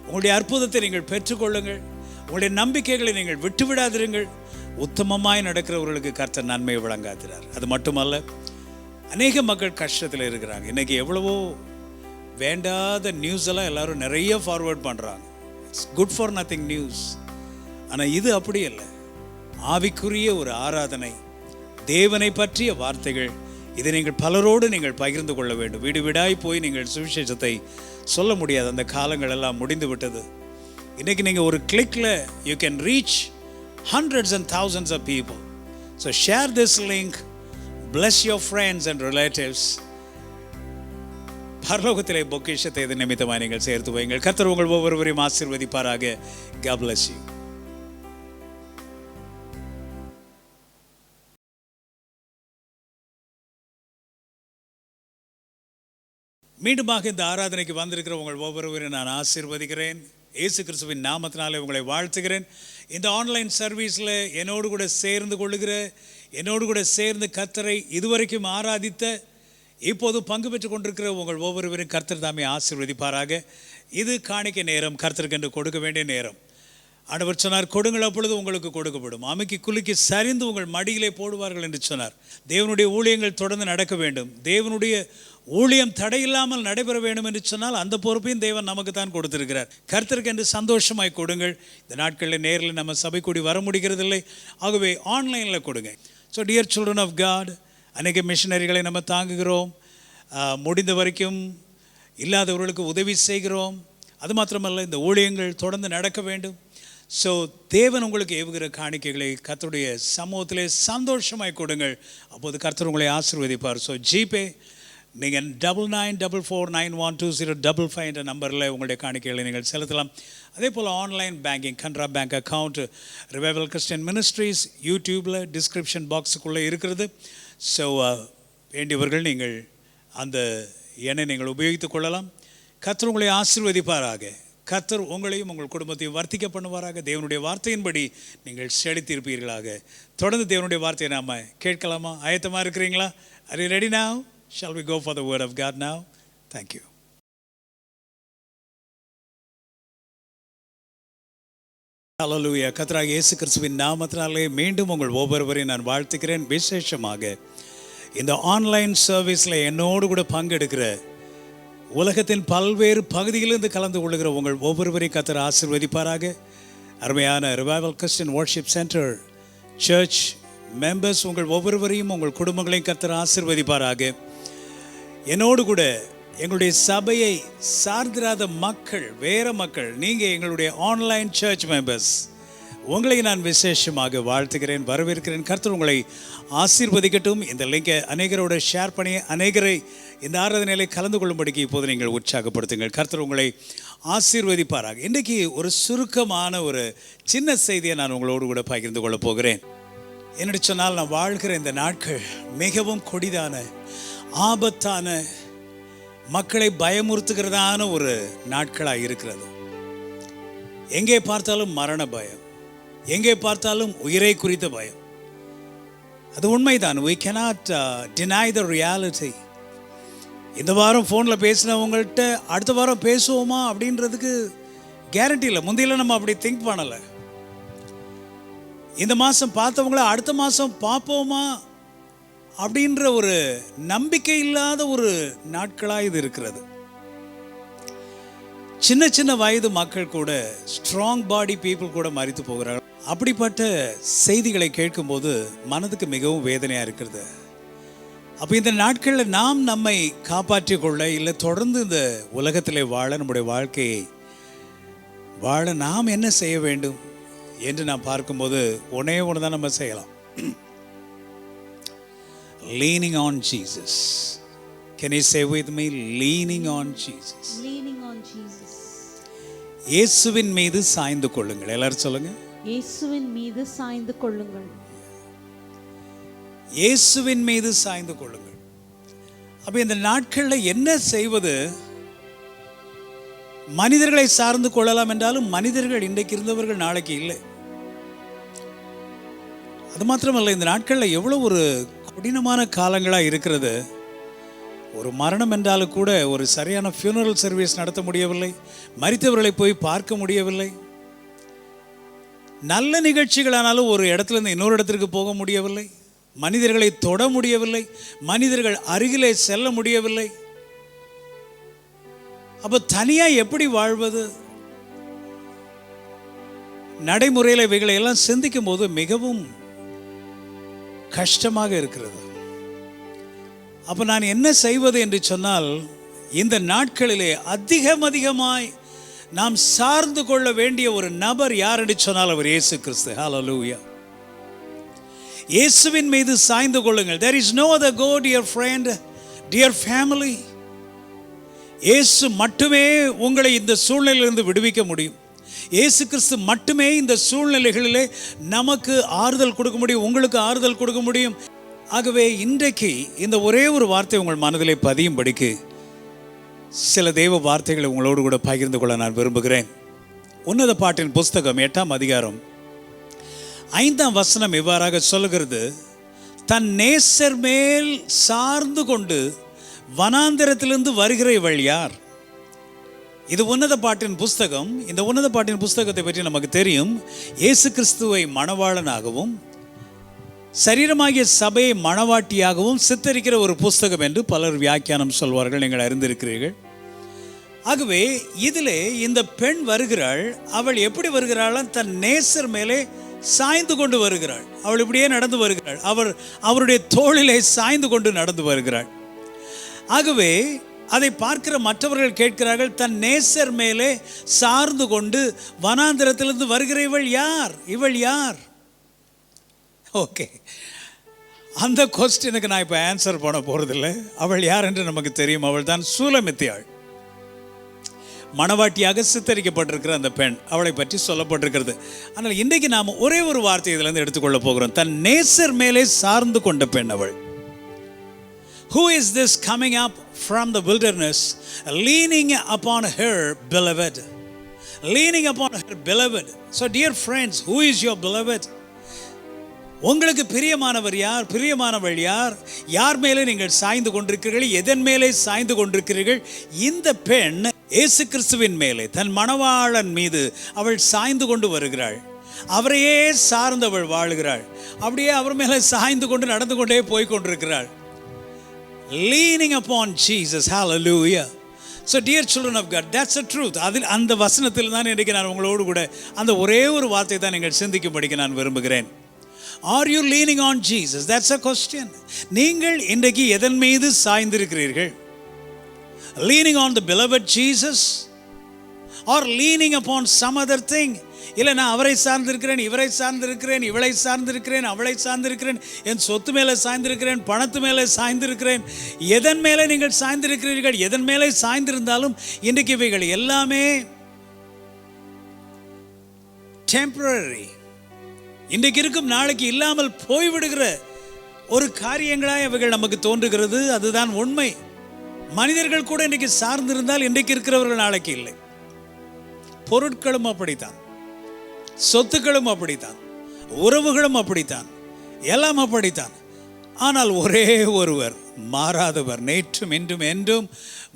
உங்களுடைய அற்புதத்தை நீங்கள் பெற்றுக்கொள்ளுங்கள். உங்களுடைய நம்பிக்கைகளை நீங்கள் விட்டுவிடாதிருங்கள். உத்தமமாய் நடக்கிறவர்களுக்கு கர்த்தர் நன்மையை வழங்காதிரார். அது மட்டுமல்ல, அநேக மக்கள் கஷ்டத்தில் இருக்கிறாங்க. இன்றைக்கி எவ்வளவோ வேண்டாத நியூஸ் எல்லாம் எல்லாரும் நிறைய ஃபார்வர்ட் பண்ணுறாங்க. It's good for nothing news. ஆனால் இது அப்படி இல்லை. ஆவிக்குரிய ஒரு ஆராதனை, தேவனை பற்றிய வார்த்தைகள், இதை நீங்கள் பலரோடு நீங்கள் பகிர்ந்து கொள்ள வேண்டும். வீடு வீடாய் போய் நீங்கள் சுவிசேஷத்தை சொல்ல முடியாது. அந்த காலங்கள் எல்லாம் முடிந்து விட்டது. இன்றைக்கி நீங்கள் ஒரு கிளிக்கில் you can reach hundreds and thousands of people. So share this link, bless your friends and relatives. பரலோகத்திலே பொக்கிஷத்தை இது நிமித்தமாக நீங்கள் சேர்த்து வையுங்கள். கர்த்தர் உங்கள் ஒவ்வொருவரையும் ஆசீர்வதிப்பாராக. God bless you. மீண்டுமாக இந்த ஆராதனைக்கு வந்திருக்கிற உங்கள் ஒவ்வொருவரையும் நான் ஆசீர்வதிக்கிறேன். இயேசு கிறிஸ்துவின் நாமத்தினாலே உங்களை வாழ்த்துகிறேன். இந்த ஆன்லைன் சர்வீஸில் என்னோடு கூட சேர்ந்து கொள்ளுகிற, என்னோடு கூட சேர்ந்து கர்த்தரை இதுவரைக்கும் ஆராதித்த, இப்போது பங்கு பெற்று கொண்டிருக்கிற உங்கள் ஒவ்வொருவரும் கர்த்தர் தாமே ஆசீர்வதிப்பாராக. இது காணிக்கை நேரம், கர்த்தருக்கென்று கொடுக்க வேண்டிய நேரம். ஆண்டவர் சொன்னார், கொடுங்கள் அப்பொழுது உங்களுக்கு கொடுக்கப்படும், அமுக்கி குலுக்கி சரிந்து உங்கள் மடியிலே போடுவார்கள் என்று சொன்னார். தேவனுடைய ஊழியங்கள் தொடர்ந்து நடக்க வேண்டும். தேவனுடைய ஊழியம் தடையில்லாமல் நடைபெற வேண்டும் என்று சொன்னால் அந்த பொறுப்பையும் தேவன் நமக்கு தான் கொடுத்திருக்கிறார். கர்த்தருக்கு என்று சந்தோஷமாய் கொடுங்கள். இந்த நாட்களில் நேரில் நம்ம சபை கூடி வர முடிகிறதில்லை, ஆகவே ஆன்லைனில் கொடுங்க. So dear children of God, அநேக மிஷனரிகளை நம்ம தாங்குகிறோம். முடிந்த வரைக்கும் இல்லாதவர்களுக்கு உதவி செய்கிறோம். அது மாத்திரமல்ல, இந்த ஊழியங்கள் தொடர்ந்து நடக்க வேண்டும். ஸோ தேவன் உங்களுக்கு ஏவுகிற காணிக்கைகளை கர்த்தருடைய சமூகத்திலே சந்தோஷமாய் கொடுங்கள். அப்போது கர்த்தர் உங்களை ஆசீர்வதிப்பார். ஸோ ஜிபே நீங்கள் 9944912055 என்ற நம்பரில் உங்களுடைய காணிக்கைகளை நீங்கள் செலுத்தலாம். அதே போல் online banking, Canara bank account, revival Christian ministries யூடியூப்பில் டிஸ்கிரிப்ஷன் பாக்ஸுக்குள்ளே இருக்கிறது. ஸோ வேண்டியவர்கள் நீங்கள் அந்த எண்ணை நீங்கள் உபயோகித்து கொள்ளலாம். கர்த்தர் உங்களை ஆசீர்வதிப்பாராக. கர்த்தர் உங்களையும் உங்கள் குடும்பத்தையும் வர்த்திக்க பண்ணுவாராக. தேவனுடைய வார்த்தையின்படி நீங்கள் செழித்திருப்பீர்களாக. தொடர்ந்து தேவனுடைய வார்த்தையை நாம் கேட்கலாமா? ஆயத்தமாக இருக்கிறீங்களா? Are you ready now? Shall we go for the word of God now? Thank you. Hallelujah. கர்த்தராகிய இயேசு கிறிஸ்துவின் நாமத்தினாலே மீண்டும் உங்கள் ஒவ்வொருவரையும் நான் வாழ்த்துக்கிறேன். விசேஷமாக இந்த ஆன்லைன் சர்வீஸில் என்னோடு கூட பங்கெடுக்கிற, உலகத்தின் பல்வேறு பகுதிகளிலிருந்து கலந்து கொள்ளுகிற உங்கள் ஒவ்வொருவரையும் கர்த்தர் ஆசீர்வதிப்பாராக. அருமையான revival Christian worship centre church members உங்கள் ஒவ்வொருவரையும் உங்கள் குடும்பங்களையும் கர்த்தர் ஆசீர்வதிப்பாராக. என்னோடு கூட எங்களுடைய சபையை சார்ந்திராத மக்கள், வேறு மக்கள், நீங்கள் எங்களுடைய ஆன்லைன் சர்ச் மெம்பர்ஸ், உங்களை நான் விசேஷமாக வாழ்த்துகிறேன், வரவேற்கிறேன். கர்த்தர் உங்களை ஆசீர்வதிக்கட்டும். இந்த லிங்கை அநேகரோட ஷேர் பண்ணி அநேகரை இந்த ஆராதனையிலே கலந்து கொள்ளும்படிக்கு இப்போது நீங்கள் உற்சாகப்படுத்துங்கள். கர்த்தர் உங்களை ஆசீர்வதிப்பாராக. இன்றைக்கு ஒரு சுருக்கமான ஒரு சின்ன செய்தியை நான் உங்களோடு கூட பகிர்ந்து கொள்ளப் போகிறேன். என்னென்னு சொன்னால், நான் வாழ்கிற இந்த நாட்கள் மிகவும் கொடிதான, ஆபத்தான, மக்களை பயமுறுத்துகிறதான ஒரு நாட்களாக இருக்கிறது. எங்கே பார்த்தாலும் மரண பயம், எங்கே பார்த்தாலும் உயிரை குறித்த பயம். அது உண்மைதான். we cannot deny the reality. இந்த வாரம் ஃபோனில் பேசினவங்கள்ட்ட அடுத்த வாரம் பேசுவோமா அப்படின்றதுக்கு கேரண்டி இல்லை. முந்தையில நம்ம அப்படி திங்க் பண்ணலை. இந்த மாதம் பார்த்தவங்கள அடுத்த மாதம் பார்ப்போமா அப்படின்ற ஒரு நம்பிக்கை இல்லாத ஒரு நாட்களாக இது இருக்கிறது. சின்ன சின்ன வயது மக்கள் கூட, ஸ்ட்ராங் பாடி பீப்புள் கூட மரித்து போகிறார்கள். அப்படிப்பட்ட செய்திகளை கேட்கும்போது மனதுக்கு மிகவும் வேதனையாக இருக்கிறது. அப்போ இந்த நாட்களில் நாம் நம்மை காப்பாற்றிக் கொள்ள, இல்லை தொடர்ந்து இந்த உலகத்திலே வாழ, நம்முடைய வாழ்க்கையை வாழ நாம் என்ன செய்ய வேண்டும் என்று நாம் பார்க்கும்போது ஒன்றே ஒன்று தான் நம்ம செய்யலாம். Leaning on Jesus. Can you say with me, leaning on Jesus? Leaning on Jesus. இயேசுவின் மீது சாய்ந்து கொள்ளுங்கள். எல்லாரும் சொல்லுங்க, இயேசுவின் மீது சாய்ந்து கொள்ளுங்கள். இயேசுவின் மீது சாய்ந்து கொள்ளுங்கள். அப்ப இந்த நாட்களில் என்ன செய்வது? மனிதர்களை சார்ந்து கொள்ளலாம் என்றாலும் மனிதர்கள் இன்றைக்கு இருந்தவர்கள் நாளைக்கு இல்லை. அது மாத்திரமல்ல, இந்த நாட்களில் எவ்வளோ ஒரு கடினமான காலங்களாக இருக்கிறது. ஒரு மரணம் என்றாலும் கூட ஒரு சரியான ஃபியூனரல் சர்வீஸ் நடத்த முடியவில்லை, மரித்தவர்களை போய் பார்க்க முடியவில்லை. நல்ல நிகழ்ச்சிகளானாலும் ஒரு இடத்துலேருந்து இன்னொரு இடத்திற்கு போக முடியவில்லை, மனிதர்களை தொட முடியவில்லை, மனிதர்கள் அருகிலே செல்ல முடியவில்லை. அப்போ தனியாக எப்படி வாழ்வது? நடைமுறையில் இவைகளை எல்லாம் சிந்திக்கும் போது மிகவும் கஷ்டமாக இருக்கிறது. அப்போ நான் என்ன செய்வது என்று சொன்னால், இந்த நாட்களிலே அதிகமாய் நாம் சார்ந்து கொள்ள வேண்டிய ஒரு நபர் யார் என்று சொன்னால் அவர் இயேசு கிறிஸ்து. ஹல்லேலூயா. இயேசுவின் மீது சாய்ந்து கொள்ளுங்கள். There is no other God, dear friend, dear family. இயேசு மட்டுமே உங்களை இந்த சூழ்நிலையிலிருந்து விடுவிக்க முடியும். இயேசு கிறிஸ்து மட்டுமே இந்த சூழ்நிலைகளிலே நமக்கு ஆறுதல் கொடுக்க முடியும், உங்களுக்கு ஆறுதல் கொடுக்க முடியும். ஆகவே இன்றைக்கு இந்த ஒரே ஒரு வார்த்தை உங்கள் மனதிலே பதியும்படிக்கு சில தெய்வ வார்த்தைகளை உங்களோடு கூட பகிர்ந்து கொள்ள நான் விரும்புகிறேன். உன்னத பாட்டின் புஸ்தகம் 8ஆம் அதிகாரம் 5ஆம் வசனம் இவ்வாறாக சொல்லுகிறது, தன் நேசர் மேல் சார்ந்து கொண்டு வனாந்திரத்திலிருந்து வருகிற இவள் யார்? இது உன்னத பாட்டின் புஸ்தகம். இந்த உன்னத பாட்டின் புஸ்தகத்தை பற்றி நமக்கு தெரியும். இயேசு கிறிஸ்துவை மணவாளனாகவும் சரீரமாகிய சபையை மணவாட்டியாகவும் சித்தரிக்கிற ஒரு புஸ்தகம் என்று பலர் வியாக்கியானம் சொல்வார்கள், நீங்கள் அறிந்திருக்கிறீர்கள். ஆகவே இதிலே இந்த பெண் வருகிறாள். அவள் எப்படி வருகிறாள்? தன் நேசர் மேலே சாய்ந்து கொண்டு வருகிறாள். அவள் இப்படியே நடந்து வருகிறாள். அவருடைய தோளிலே சாய்ந்து கொண்டு நடந்து வருகிறாள். ஆகவே அதை பார்க்கிற மற்றவர்கள் கேட்கிறார்கள், தன் நேசர் மேலே சார்ந்து கொண்டு வனாந்திரத்திலிருந்து வருகிற இவள் யார்? இவள் யார்? ஓகே, அந்த கொஸ்டினுக்கு நான் இப்போ ஆன்சர் பண்ண போகிறதில்லை. அவள் யார் என்று நமக்கு தெரியும். அவள் தான் சூலமித்தியாள். மணவாட்டியாக சித்தரிக்கப்பட்டிருக்கிற அந்த பெண், அவளை பற்றி சொல்லப்பட்டிருக்கிறது. ஆனால் இன்றைக்கு நாம் ஒரே ஒரு வார்த்தை இதிலிருந்து எடுத்துக்கொள்ள போகிறோம். தன் நேசர் மேலே சார்ந்து கொண்ட பெண் அவள். Who is this coming up from the wilderness, leaning upon her beloved? Leaning upon her beloved. So dear friends, who is your beloved? உங்களுக்கு பிரியமானவர் யார்? பிரியமானவள் யார்? யார் மேலே நீங்கள் சாய்ந்து கொண்டிருக்கிறீர்கள்? எதன் மேலே சாய்ந்து கொண்டிருக்கிறீர்கள்? இந்த பெண் இயேசு கிறிஸ்துவின் மேலே, தன் மணவாளன் மீது அவள் சாய்ந்து கொண்டு வருகிறாள். அவரையே சார்ந்தவள் வாழுகிறாள். அப்படியே அவர் மேலே சாய்ந்து கொண்டு நடந்து கொண்டே போய் கொண்டிருக்கிறாள். Leaning upon Jesus. Hallelujah. So dear children of God, that's the truth. அதில் அந்த வசனத்தில் தான் இன்றைக்கு நான் உங்களோடு கூட அந்த ஒரே ஒரு வார்த்தை தான் நீங்கள் சிந்திக்கும்படிக்கு நான் விரும்புகிறேன். Are you leaning on Jesus? That's a question. நீங்கள் இன்றைக்கு எதன் மீது சாய்ந்திருக்கிறீர்கள்? Leaning on the beloved Jesus or leaning upon some other thing? இல்லை, நான் அவரை சார்ந்திருக்கிறேன், இவரை சார்ந்திருக்கிறேன், இவளை சார்ந்திருக்கிறேன், அவளை சார்ந்திருக்கிறேன், என் சொத்து மேலே சாய்ந்திருக்கிறேன், பணத்து மேலே சாய்ந்திருக்கிறேன். எதன் மேலே நீங்கள் சாய்ந்திருக்கிறீர்கள்? எதன் மேலே சாய்ந்திருந்தாலும் இன்றைக்கு இவைகள் எல்லாமே டெம்பரரி. இன்றைக்கு இருக்கும் நாளைக்கு இல்லாமல் போய்விடுகிற ஒரு காரியங்களாய் அவைகள் நமக்கு தோன்றுகிறது. அதுதான் உண்மை. மனிதர்கள் கூட இன்றைக்கு சார்ந்திருந்தால் இன்றைக்கு இருக்கிறவர்கள் நாளைக்கு இல்லை. பொருட்களும் அப்படித்தான், சொத்துக்களும் அப்படித்தான், உறவுகளும் அப்படித்தான், எல்லாம் அப்படித்தான். ஆனால் ஒரே ஒருவர் மாறாதவர், நேற்றும் இன்றும் என்றும்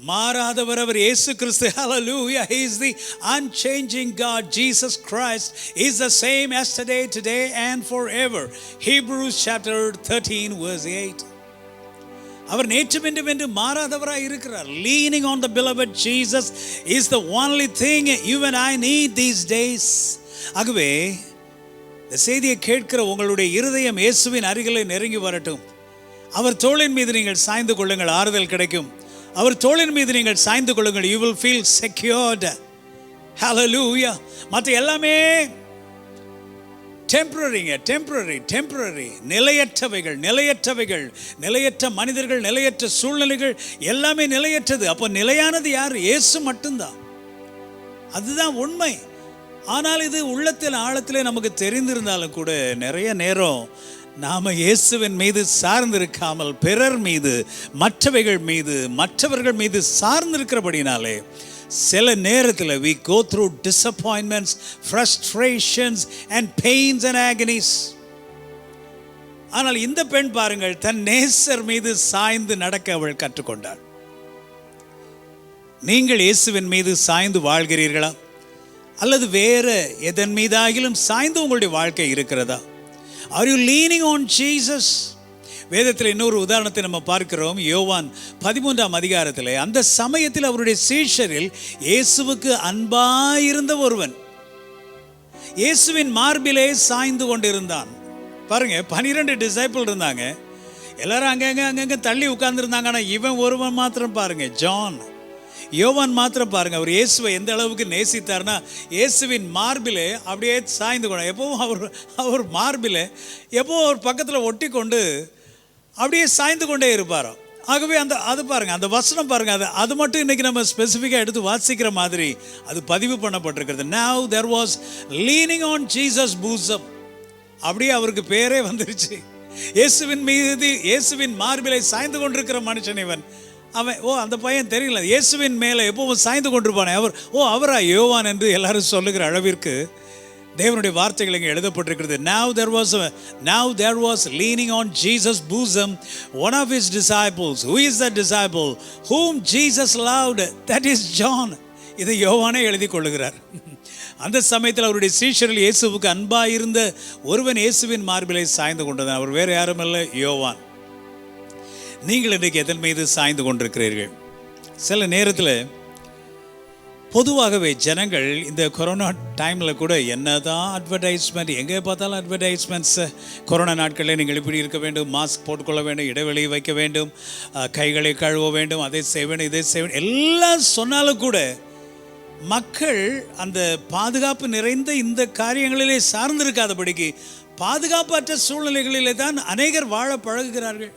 மாறாதவர் அவர் இயேசு கிறிஸ்து. Hallelujah. He is the unchanging God. Jesus Christ is the same yesterday, today and forever. Hebrews chapter 13 verse 8. அவர் நேற்றும் இன்றும் என்று மாறாதவராய் இருக்கிறார். Leaning on the beloved Jesus is the only thing you and I need these days. ஆகவே இந்த செய்தியை கேட்கிற உங்களுடைய இருதயம் இயேசுவின் அருகிலே நெருங்கி வரட்டும். அவர் தோளின் மீது நீங்கள் சாய்ந்து கொள்ளுங்கள், ஆறுதல் கிடைக்கும். அவர் தோளின் மீது நீங்கள் சாய்ந்து கொள்ளுங்கள், you will feel secured. Hallelujah. மற்ற எல்லாமே டெம்பரரி, நிலையற்றவைகள், நிலையற்ற மனிதர்கள், நிலையற்ற சூழ்நிலைகள், எல்லாமே நிலையற்றது. அப்போ நிலையானது யார்? இயேசு மட்டும்தான். அதுதான் உண்மை. ஆனால் இது உள்ளத்தில் ஆழத்திலே நமக்கு தெரிந்திருந்தாலும் கூட நிறைய நேரம் நாம் இயேசுவின் மீது சார்ந்திருக்காமல் பிறர் மீது, மற்றவர்கள் மீது சார்ந்திருக்கிறபடினாலே சில நேரத்தில் we go through disappointments, frustrations and pains and agonies. ஆனால் இந்த பெண் பாருங்கள், தன் நேசர் மீது சாய்ந்து நடக்க அவள் கற்றுக்கொண்டாள். நீங்கள் இயேசுவின் மீது சாய்ந்து வாழ்கிறீர்களா? அல்லது வேறு எதன் மீதாகிலும் சாய்ந்து உங்களுடைய வாழ்க்கை இருக்கிறதா? Are you leaning on Jesus? வேதத்தில் இன்னொரு உதாரணத்தை நம்ம பார்க்கிறோம். யோவான் 13ஆம் அதிகாரத்தில், அந்த சமயத்தில் அவருடைய சீஷரில் இயேசுவுக்கு அன்பாயிருந்த ஒருவன் இயேசுவின் மார்பிலே சாய்ந்து கொண்டிருந்தான். பாருங்க, 12 டிசைபிள் இருந்தாங்க. எல்லாரும் அங்கங்க தள்ளி உட்கார்ந்துருந்தாங்க. ஆனால் இவன் ஒருவன் மாத்திரம் பாருங்க, யோவான் மாத்திரம் பாருங்க, அவர் இயேசுவை எந்த அளவுக்கு நேசித்தார்னா இயேசுவின் மார்பிலே அப்படியே சாய்ந்து கொண்டார். எப்பவும் அவர் மார்பிலே எப்பவும் அவர் பக்கத்தில் ஒட்டி கொண்டு அப்படியே சாய்ந்து கொண்டே இருப்பாராம். ஆகவே அது பாருங்க, அந்த வசனம் பாருங்க, அது மட்டும் இன்னைக்கு நம்ம ஸ்பெசிஃபிக்காக எடுத்து வாசிக்கிற மாதிரி அது பதிவு பண்ணப்பட்டிருக்கிறது. Now there was leaning on Jesus bosom. அப்படியே அவருக்கு பேரே வந்துருச்சு. இயேசுவின் மீது, இயேசுவின் மார்பிலை சாய்ந்து கொண்டிருக்கிற மனுஷன் இவன். அவன் அந்த பையன் தெரியல, இயேசுவின் மேலே எப்பவும் சாய்ந்து கொண்டிருப்பானே அவர், அவரா யோவான் என்று எல்லாரும் சொல்லுகிற அளவிற்கு தேவனுடைய வார்த்தைகள் இங்கே எழுதப்பட்டிருக்கிறது. Now there was leaning on Jesus' bosom one of his disciples. Who is that disciple? Whom Jesus loved. That is John. இதை யோவானே எழுதி கொள்ளுகிறார். அந்த சமயத்தில் அவருடைய சீஷரில் இயேசுவுக்கு அன்பாயிருந்த ஒருவன் இயேசுவின் மார்பிலை சாய்ந்து கொண்டதான். அவர் வேறு யாரும் இல்லை, யோவான். நீங்கள் இன்றைக்கு எதன் மீது சாய்ந்து கொண்டிருக்கிறீர்கள்? சில நேரத்தில் பொதுவாகவே ஜனங்கள் இந்த கொரோனா டைமில் கூட என்னதான் அட்வர்டைஸ்மெண்ட், எங்கே பார்த்தாலும் அட்வர்டைஸ்மெண்ட்ஸ். கொரோனா நாட்களில் நீங்கள் இப்படி இருக்க வேண்டும், மாஸ்க் போட்டுக்கொள்ள வேண்டும், இடைவெளி வைக்க வேண்டும், கைகளை கழுவ வேண்டும், அதை செய்ய வேண்டும், இதை செய்ய வேண்டும், எல்லாம் சொன்னாலும் கூட மக்கள் அந்த பாதுகாப்பு நிறைந்த இந்த காரியங்களிலே சார்ந்திருக்காதபடிக்கு பாதுகாப்பற்ற சூழ்நிலைகளிலே தான் அநேகர் வாழ பழகுகிறார்கள்.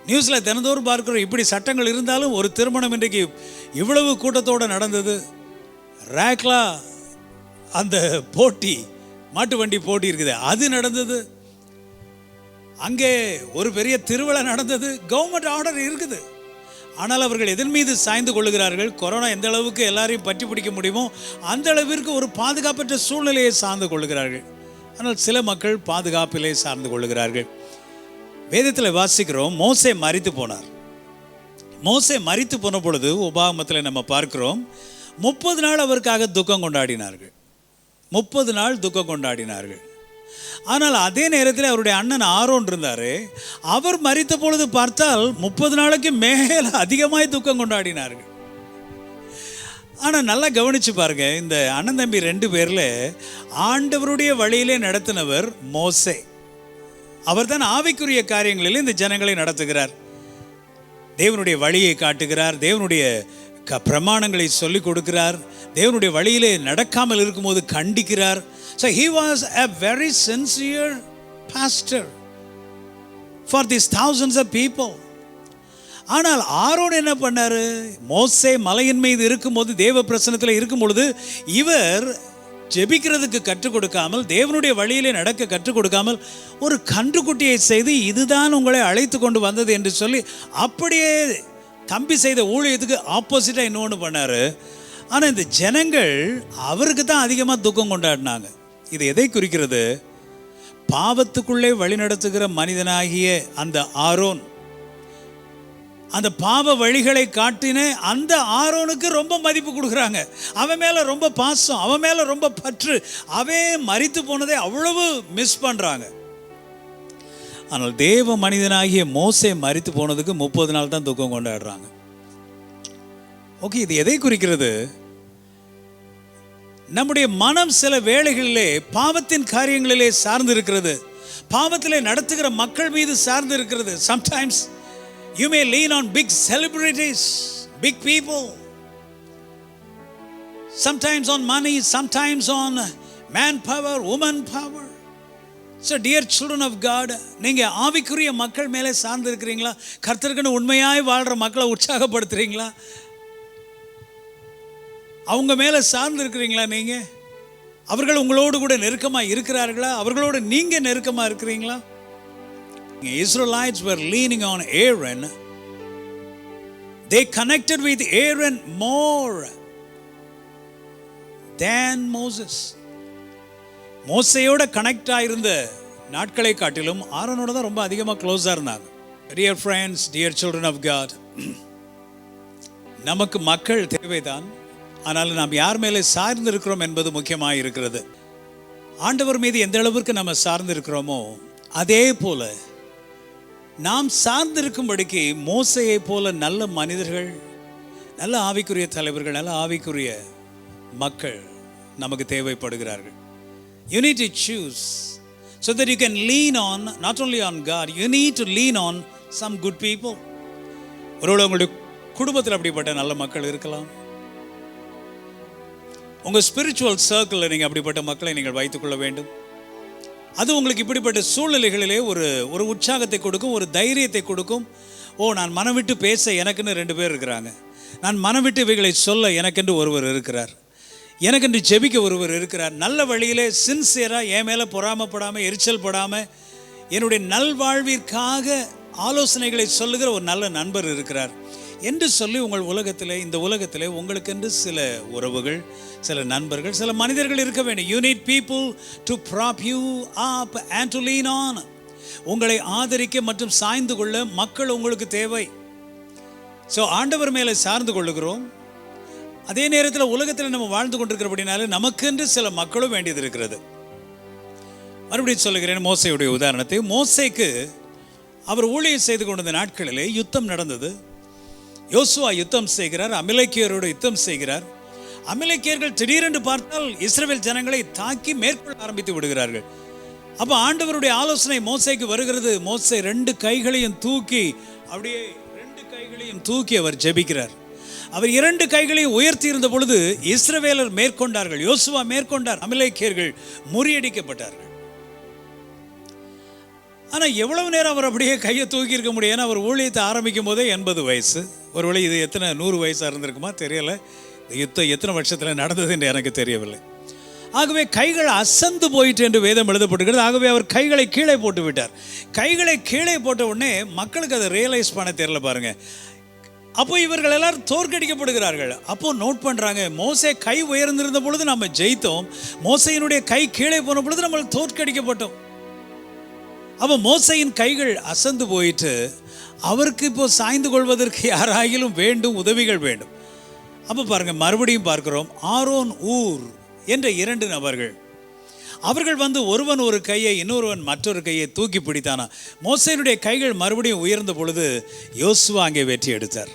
நியூஸில் தினந்தோறும் பார்க்கிறோம். இப்படி சட்டங்கள் இருந்தாலும் ஒரு திருமணம் இன்றைக்கு இவ்வளவு கூட்டத்தோடு நடந்தது. ரேக்லா அந்த போட்டி, மாட்டு வண்டி போட்டி இருக்குது, அது நடந்தது. அங்கே ஒரு பெரிய திருவிழா நடந்தது. கவர்மெண்ட் ஆர்டர் இருக்குது. ஆனால் அவர்கள் எதன் மீது சாய்ந்து கொள்ளுகிறார்கள்? கொரோனா எந்த அளவுக்கு எல்லாரையும் பற்றி பிடிக்க முடியுமோ அந்த அளவிற்கு ஒரு பாதுகாப்பற்ற சூழ்நிலையை சார்ந்து கொள்ளுகிறார்கள். ஆனால் சில மக்கள் பாதுகாப்பிலே சார்ந்து கொள்ளுகிறார்கள். வேதத்தில் வாசிக்கிறோம், மோசே மரித்து போனார். மோசே மரித்து போன பொழுது உபாகமத்தில் நம்ம பார்க்கிறோம், 30 நாள் அவருக்காக துக்கம் கொண்டாடினார்கள். 30 நாள் துக்கம் கொண்டாடினார்கள். ஆனால் அதே நேரத்தில் அவருடைய அண்ணன் ஆரோன் இருந்தார். அவர் மரித்த பொழுது பார்த்தால் 30 நாளைக்கு மேலே அதிகமாய் துக்கம் கொண்டாடினார்கள். ஆனால் நல்லா கவனித்து பாருங்க, இந்த அண்ணன் தம்பி 2 பேரில் ஆண்டவருடைய வழியிலே நடத்தினவர் மோசே. அவர் தான் ஆவிக்குரிய காரியங்களில் இந்த ஜனங்களை நடத்துகிறார். தேவனுடைய வழியை காட்டுகிறார், தேவனுடைய பிரமாணங்களை சொல்லிக் கொடுக்கிறார், தேவனுடைய வழியிலே நடக்காமல் இருக்கும்போது கண்டிக்கிறார். So he was a very sincere pastor for these thousands of people. ஆனால் ஆரோன் என்ன பண்ணாரு? மோசே மலையின் மீது இருக்கும்போது, தேவ பிரசன்னத்தில் இருக்கும் பொழுது இவர் ஜெபிக்கிறதுக்கு கற்றுக் கொடுக்காமல், தேவனுடைய வழியிலே நடக்க கற்றுக் கொடுக்காமல் ஒரு கன்றுக்குட்டியை செய்து இதுதான் உங்களை அழைத்து கொண்டு வந்தது என்று சொல்லி அப்படியே தம்பி செய்த ஊழியத்துக்கு ஆப்போசிட்டாக இன்னொன்று பண்ணார். ஆனால் இந்த ஜனங்கள் அவருக்கு தான் அதிகமாக துக்கம் கொண்டாடினாங்க. இது எதை குறிக்கிறது? பாவத்துக்குள்ளே வழிநடத்துகிற மனிதனாகிய அந்த ஆரோன், அந்த பாவ வழிகளை காட்டின அந்த ஆரோனுக்கு ரொம்ப மதிப்பு கொடுக்குறாங்க. அவன் மேலே ரொம்ப பாசம், அவன் மேலே ரொம்ப பற்று. அவன் மரித்து போனதை அவ்வளவு மிஸ் பண்ணுறாங்க. ஆனால் தேவ மனிதனாகிய மோசே மரித்து போனதுக்கு 30 நாள் தான் துக்கம் கொண்டாடுறாங்க. ஓகே, இது எதை குறிக்கிறது? நம்முடைய மனம் சில வேளைகளிலே பாவத்தின் காரியங்களிலே சார்ந்து இருக்கிறது, பாவத்திலே நடத்துகிற மக்கள் மீது சார்ந்து இருக்கிறது. Sometimes you may lean on big celebrities, big people, sometimes on money, sometimes on manpower, woman power. So dear children of God, நீங்க ஆவிக்குரிய மக்கள் மேலே சார்ந்து இருக்கிறீங்களா? கர்த்தருக்குன்னு உண்மையாய் வாழ்ற மக்களை உற்சாகப்படுத்துறீங்களா? அவங்க மேலே சார்ந்து இருக்கிறீங்களா? நீங்க அவர்கள் உங்களோடு கூட நெருக்கமாக இருக்கிறார்களா? அவர்களோடு நீங்க நெருக்கமாக இருக்கிறீங்களா? Israelites were leaning on Aaron. They connected with Aaron more than Moses. மோசையோட கனெக்ட் ஆயிருந்த நாட்களை காட்டிலும் ஆரோனோட தான் ரொம்ப அதிகமாக க்ளோஸாக இருந்தாங்க. Dear friends, dear children of God, நமக்கு மக்கள் தேவைதான், ஆனால் நாம் யார் மேலே சார்ந்து இருக்கிறோம் என்பது முக்கியமாக இருக்கிறது. ஆண்டவர் மீது எந்த அளவிற்கு நம்ம சார்ந்து இருக்கிறோமோ அதே போல நாம் சார்ந்திருக்கும்படிக்கு மோசையை போல நல்ல மனிதர்கள், நல்ல ஆவிக்குரிய தலைவர்கள், நல்ல ஆவிக்குரிய மக்கள் நமக்கு தேவைப்படுகிறார்கள். You need to choose so that you can lean on not only on God, you need to lean on some good people. ஒருவேளை உங்களுடைய குடும்பத்தில் அப்படிப்பட்ட நல்ல மக்கள் இருக்கலாம். உங்கள் ஸ்பிரிச்சுவல் சர்க்கிளில் நீங்கள் அப்படிப்பட்ட மக்களை நீங்கள் வைத்துக்கொள்ள வேண்டும். அது உங்களுக்கு இப்படிப்பட்ட சூழ்நிலைகளிலே ஒரு உற்சாகத்தை கொடுக்கும், ஒரு தைரியத்தை கொடுக்கும். நான் மனம் விட்டு பேச எனக்குன்னு 2 பேர் இருக்கிறாங்க, நான் மனம் விட்டு இவைகளை சொல்ல எனக்கென்று ஒருவர் இருக்கிறார், எனக்கென்று ஜெபிக்க ஒருவர் இருக்கிறார். நல்ல வழியிலே சின்சியராக என் மேலே பொறாமப்படாமல், எரிச்சல் படாமல், என்னுடைய நல்வாழ்விற்காக ஆலோசனைகளை சொல்லுகிற ஒரு நல்ல நண்பர் இருக்கிறார் என்று சொல்லி உங்கள் உலகத்தில், இந்த உலகத்தில் உங்களுக்கென்று சில உறவுகள், சில நண்பர்கள், சில மனிதர்கள் இருக்க வேண்டும். You need people to prop you up and to lean on. உங்களை ஆதரிக்க மற்றும் சாய்ந்து கொள்ள மக்கள் உங்களுக்கு தேவை. ஸோ ஆண்டவர் மேலே சார்ந்து கொள்ளுகிறோம், அதே நேரத்தில் உலகத்தில் நம்ம வாழ்ந்து கொண்டிருக்கிறபடினால நமக்கென்று சில மக்களும் வேண்டியது இருக்கிறது. மறுபடியும் சொல்லுகிறேன் மோசையுடைய உதாரணத்தை. மோசைக்கு அவர் ஊழியம் செய்து கொண்டிருந்த நாட்களிலே யுத்தம் நடந்தது. யோசுவா யுத்தம் செய்கிறார், அமிலேக்கியரோடு யுத்தம் செய்கிறார். அமிலேக்கியர்கள் திடீரென்று பார்த்தால் இஸ்ரவேல் ஜனங்களை தாக்கி மேற்கொள்ள ஆரம்பித்து விடுகிறார்கள். அப்போ ஆண்டவருடைய ஆலோசனை மோசைக்கு வருகிறது. மோசை 2 கைகளையும் தூக்கி, அப்படியே 2 கைகளையும் தூக்கி அவர் ஜெபிக்கிறார். அவர் 2 கைகளையும் உயர்த்தி இருந்த பொழுது இஸ்ரவேலர் மேற்கொண்டார்கள், யோசுவா மேற்கொண்டார், அமிலேக்கியர்கள் முறியடிக்கப்பட்டார்கள். ஆனால் எவ்வளவு நேரம் அவர் அப்படியே கையை தூக்கி இருக்க முடியும்? அவர் ஊழியத்தை ஆரம்பிக்கும் போதே 80 வயசு. ஒருவேளை இது எத்தனை 100 வயசாக இருந்திருக்குமா தெரியலை. யுத்தம் எத்தனை வருஷத்தில் நடந்தது என்று எனக்கு தெரியவில்லை. ஆகவே கைகள் அசந்து போயிட்டு என்று வேதம் எழுதப்பட்டிருக்கிறது. ஆகவே அவர் கைகளை கீழே போட்டு விட்டார். கைகளை கீழே போட்ட உடனே மக்களுக்கு அதை ரியலைஸ் பண்ண தெரியல பாருங்க. அப்போ இவர்கள் எல்லாரும் தோற்கடிக்கப்படுகிறார்கள். அப்போ நோட் பண்ணுறாங்க, மோசே கை உயர்ந்திருந்த பொழுது நம்ம ஜெயித்தோம், மோசையினுடைய கை கீழே போன பொழுது நம்ம தோற்கடிக்கப்பட்டோம். அப்போ மோசையின் கைகள் அசந்து போயிட்டு அவருக்கு இப்போ சாய்ந்து கொள்வதற்கு யாராயிலும் வேண்டும், உதவிகள் வேண்டும். அப்போ பாருங்க, மறுபடியும் பார்க்கிறோம், ஆரோன் ஊர் என்ற 2 நபர்கள், அவர்கள் வந்து ஒருவன் ஒரு கையை, இன்னொருவன் மற்றொரு கையை தூக்கி பிடித்தானா. மோசையினுடைய கைகள் மறுபடியும் உயர்ந்த பொழுது யோசுவா அங்கே வெற்றி எடுத்தார்.